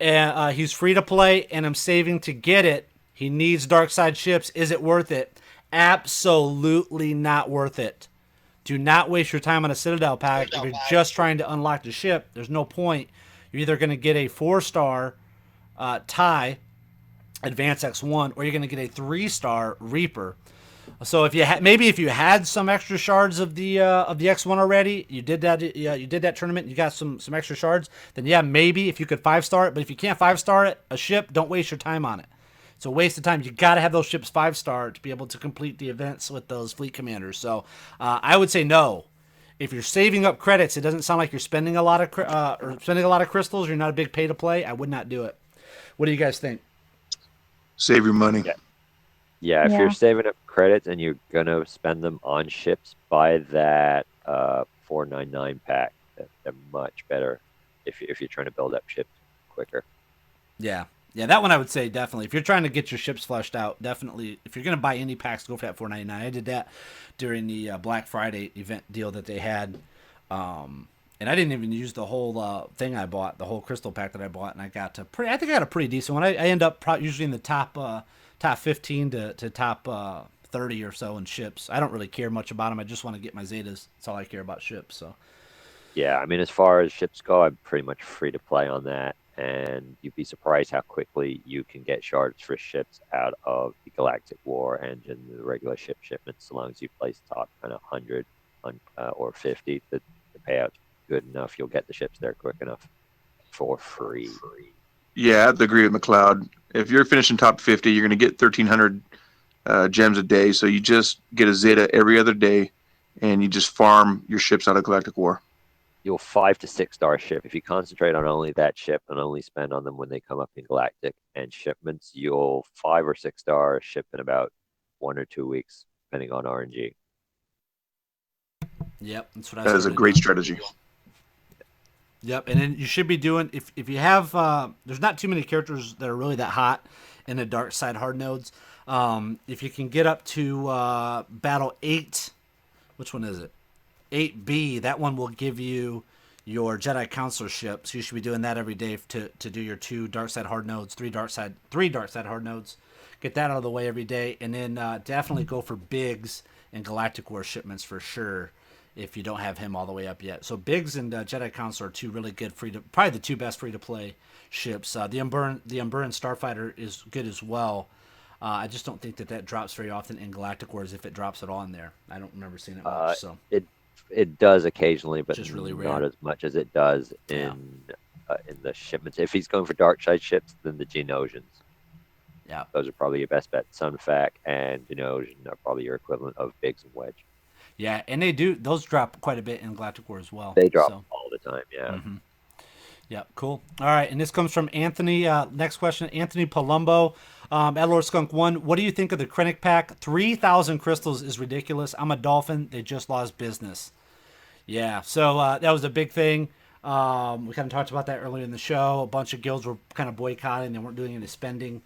He's free to play, and I'm saving to get it. He needs dark side ships. Is it worth it? Absolutely not worth it. Do not waste your time on a Citadel pack. If you're just trying to unlock the ship, there's no point. You're either going to get a 4-star TIE Advance X1, or you're going to get a 3-star Reaper. So if you if you had some extra shards of the X1 already, you did that tournament, you got some extra shards, then yeah, maybe if you could 5-star it. But if you can't 5-star it, a ship, don't waste your time on it. It's a waste of time. You got to have those ships 5-star to be able to complete the events with those fleet commanders. So I would say no. If you're saving up credits, it doesn't sound like you're spending a lot of crystals. You're not a big pay to play. I would not do it. What do you guys think? Save your money. Yeah, if you're saving up credits and you're gonna spend them on ships, buy that 499 pack. They're much better if you're trying to build up ships quicker. Yeah. Yeah, that one I would say definitely. If you're trying to get your ships fleshed out, definitely. If you're going to buy any packs, go for that $4.99. I did that during the Black Friday event deal that they had. And I didn't even use the whole thing I bought, the whole crystal pack that I bought, and I got to I think I got a pretty decent one. I end up usually in the top 15 to top 30 or so in ships. I don't really care much about them. I just want to get my Zetas. That's all I care about ships. So Yeah, I mean, as far as ships go, I'm pretty much free to play on that, and you'd be surprised how quickly you can get shards for ships out of the Galactic War engine, the regular ship shipments, so long as you place top kind of 100 or 50. The payout's good enough. You'll get the ships there quick enough for free. Yeah, I have to agree with McLeod. If you're finishing top 50, you're going to get 1,300 gems a day. So you just get a Zeta every other day, and you just farm your ships out of Galactic War. You'll 5 to 6 star ship. If you concentrate on only that ship and only spend on them when they come up in Galactic and shipments, you'll 5 or 6 star ship in about 1 or 2 weeks, depending on RNG. yep, that's what I. That is a great strategy. Yep, and then you should be doing if you have there's not too many characters that are really that hot in the dark side hard nodes. If you can get up to battle 8, which one is it? 8B, that one will give you your Jedi Counselor ship. So you should be doing that every day to do your 2 dark side hard nodes, 3 dark side hard nodes. Get that out of the way every day, and then definitely go for Biggs and Galactic War shipments for sure. If you don't have him all the way up yet. So Biggs and Jedi Counselor are 2 really good probably the 2 best free to play ships. The Umburan Starfighter is good as well. I just don't think that drops very often in Galactic Wars if it drops at all in there. I don't remember seeing it much. So it does occasionally, but just really not rare. as much as it does in the shipments. If he's going for dark side ships, then the Geonosians. Yeah, those are probably your best bet. Sunfac and Geonosian are probably your equivalent of Biggs and Wedge. Yeah, and those drop quite a bit in Galactic War as well. They drop all the time, yeah. Mm-hmm. Yeah, cool. All right, and this comes from Anthony. Next question, Anthony Palumbo. At Lord Skunk 1, what do you think of the Krennic pack? 3,000 crystals is ridiculous. I'm a Dolphin. They just lost business. Yeah, so that was a big thing. We kind of talked about that earlier in the show. A bunch of guilds were kind of boycotting. They weren't doing any spending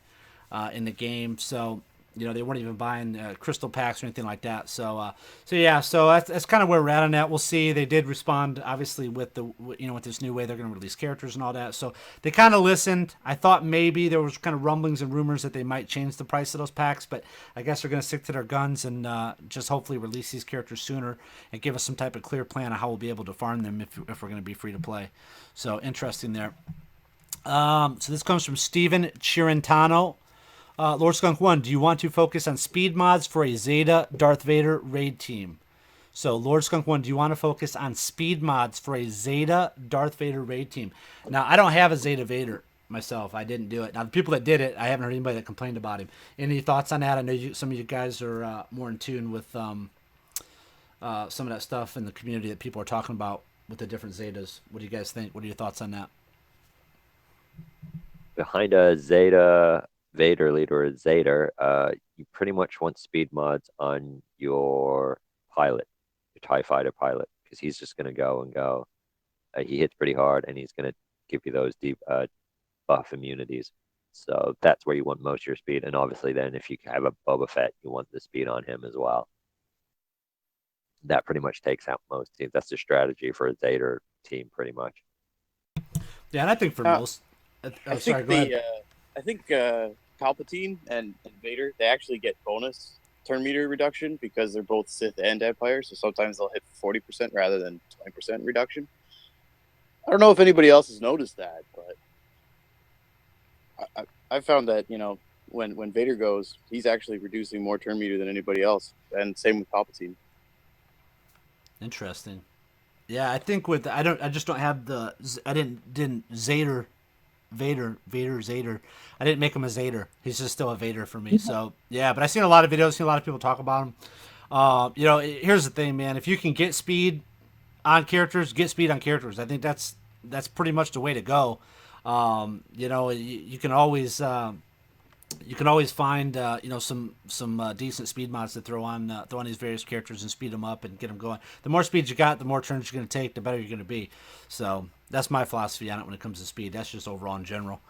in the game. So they weren't even buying crystal packs or anything like that. So that's kind of where we're at on that. We'll see. They did respond, obviously, with with this new way they're going to release characters and all that. So they kind of listened. I thought maybe there was kind of rumblings and rumors that they might change the price of those packs, but I guess they're going to stick to their guns and just hopefully release these characters sooner and give us some type of clear plan of how we'll be able to farm them if we're going to be free to play. So interesting there. So this comes from Steven Chirentano. Lord Skunk 1, do you want to focus on speed mods for a Zeta Darth Vader raid team? So, Lord Skunk 1, do you want to focus on speed mods for a Zeta Darth Vader raid team? Now, I don't have a Zeta Vader myself. I didn't do it. Now, the people that did it, I haven't heard anybody that complained about him. Any thoughts on that? I know some of you guys are more in tune with some of that stuff in the community that people are talking about with the different Zetas. What do you guys think? What are your thoughts on that? Behind a Zeta Vader leader or Zader, you pretty much want speed mods on your pilot, your TIE fighter pilot, because he's just going to go and go. He hits pretty hard, and he's going to give you those deep buff immunities. So that's where you want most of your speed. And obviously then if you have a Boba Fett, you want the speed on him as well. That pretty much takes out most teams. That's the strategy for a Zader team pretty much. Yeah, and I think for most... I think Palpatine and Vader, they actually get bonus turn meter reduction because they're both Sith and Empire, so sometimes they'll hit 40% rather than 20% reduction. I don't know if anybody else has noticed that, but I found that, when Vader goes, he's actually reducing more turn meter than anybody else, and same with Palpatine. Interesting. Yeah, I think I just don't have didn't Vader, Zader. I didn't make him a Zader. He's just still a Vader for me. So yeah, but I've seen a lot of videos, seen a lot of people talk about him. Here's the thing, man. If you can get speed on characters, get speed on characters. I think that's pretty much the way to go. You can always You can always find some decent speed mods to throw on these various characters and speed them up and get them going. The more speed you got, the more turns you're going to take, the better you're going to be. So that's my philosophy on it when it comes to speed. That's just overall in general.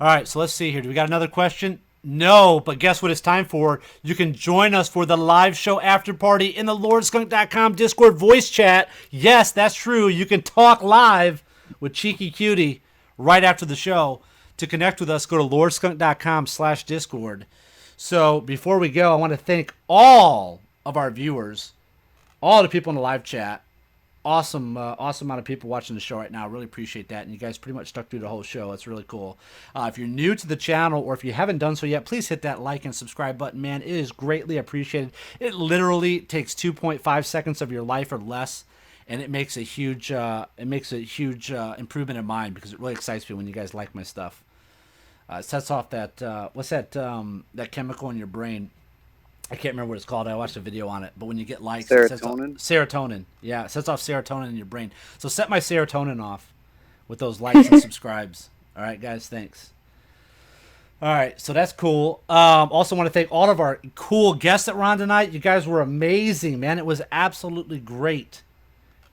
All right, so let's see here. Do we got another question? No, but guess what it's time for? You can join us for the live show after party in the LordSkunk.com Discord voice chat. Yes, that's true. You can talk live with Cheeky Cutie right after the show. To connect with us, go to LordSkunk.com/Discord. So before we go, I want to thank all of our viewers, all the people in the live chat. Awesome amount of people watching the show right now. Really appreciate that. And you guys pretty much stuck through the whole show. It's really cool. If you're new to the channel or if you haven't done so yet, please hit that like and subscribe button, man. It is greatly appreciated. It literally takes 2.5 seconds of your life or less. And it makes a huge improvement in mine because it really excites me when you guys like my stuff. It sets off that what's that chemical in your brain? I can't remember what it's called. I watched a video on it. But when you get likes, Serotonin. Serotonin. Yeah, it sets off serotonin in your brain. So set my serotonin off with those likes and subscribes. All right, guys. Thanks. All right, so that's cool. Also want to thank all of our cool guests that were on tonight. You guys were amazing, man. It was absolutely great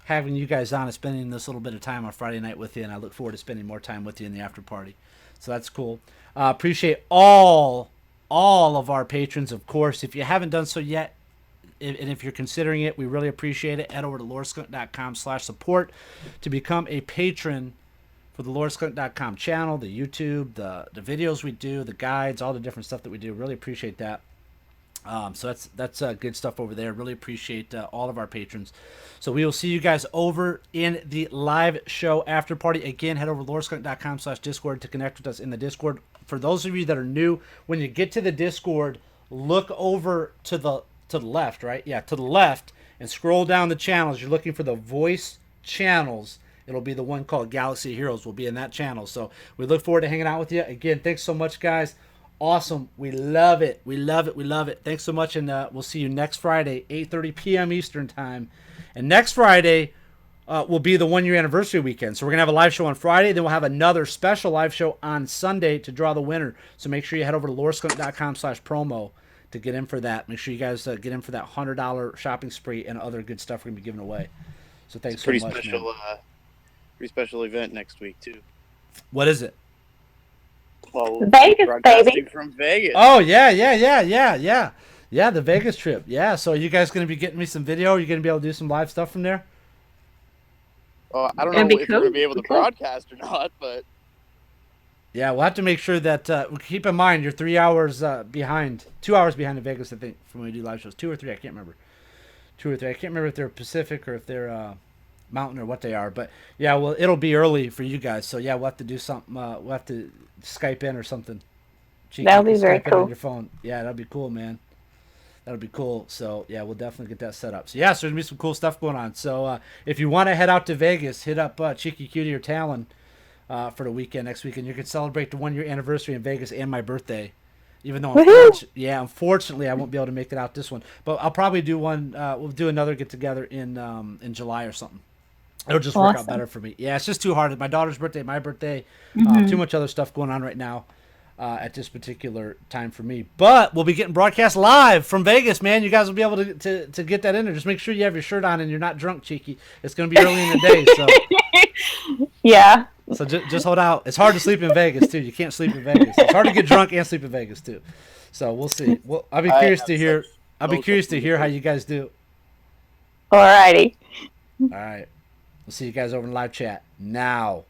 having you guys on and spending this little bit of time on Friday night with you, and I look forward to spending more time with you in the after party. So that's cool. Appreciate all of our patrons, of course. If you haven't done so yet, and if you're considering it, we really appreciate it. Head over to LordSkunk.com/support to become a patron for the LordSkunk.com channel, the YouTube, the videos we do, the guides, all the different stuff that we do. Really appreciate that. So that's good stuff over there. Really appreciate all of our patrons. So we will see you guys over in the live show after party. Again, head over to LordSkunk.com/Discord to connect with us in the Discord. For those of you that are new, when you get to the Discord, look over to the left, right? Yeah, to the left, and scroll down the channels. You're looking for the voice channels. It'll be the one called Galaxy Heroes. Will be in that channel. So we look forward to hanging out with you. Again, thanks so much, guys. Awesome. We love it. We love it. We love it. Thanks so much, and we'll see you next Friday, 8:30 p.m. Eastern Time. And next Friday will be the 1 year anniversary weekend. So we're going to have a live show on Friday. Then we'll have another special live show on Sunday to draw the winner. So make sure you head over to LordSkunk.com/promo to get in for that. Make sure you guys get in for that $100 shopping spree and other good stuff we're going to be giving away. So thanks so much, man. Pretty special event next week, too. What is it? Well, Vegas, broadcasting baby. from Vegas. Oh, yeah, the Vegas trip. Yeah, so are you guys going to be getting me some video? Are you going to be able to do some live stuff from there? I don't It'd know be if cool. we're going to be able to It'd be cool. broadcast or not, but Yeah, we'll have to make sure that keep in mind you're 3 hours behind, 2 hours behind in Vegas, I think, from when we do live shows. 2 or 3, I can't remember. 2 or 3. I can't remember if they're Pacific or if they're Mountain or what they are. But yeah, well, it'll be early for you guys. So yeah, we'll have to do something. We'll have to Skype in or something. That'll be very Skype in on cool. your phone. Yeah, that'll be cool, man. That'll be cool. So yeah, we'll definitely get that set up. So yeah, so there's gonna be some cool stuff going on. So if you want to head out to Vegas, hit up Cheeky Cutie or Talon for the weekend next weekend. You can celebrate the 1 year anniversary in Vegas and my birthday. Even though, unfortunately, I won't be able to make it out this one. But I'll probably do one. We'll do another get together in July or something. It'll just work out better for me. Yeah, it's just too hard. My daughter's birthday, my birthday, too much other stuff going on right now at this particular time for me. But we'll be getting broadcast live from Vegas, man. You guys will be able to get that in there. Just make sure you have your shirt on and you're not drunk, Cheeky. It's going to be early in the day, so Yeah. so just hold out. It's hard to sleep in Vegas too. You can't sleep in Vegas. It's hard to get drunk and sleep in Vegas too. So we'll see. Well, I'll be curious to hear. I'll be curious to hear how you guys do. Alrighty. All right. We'll see you guys over in live chat now.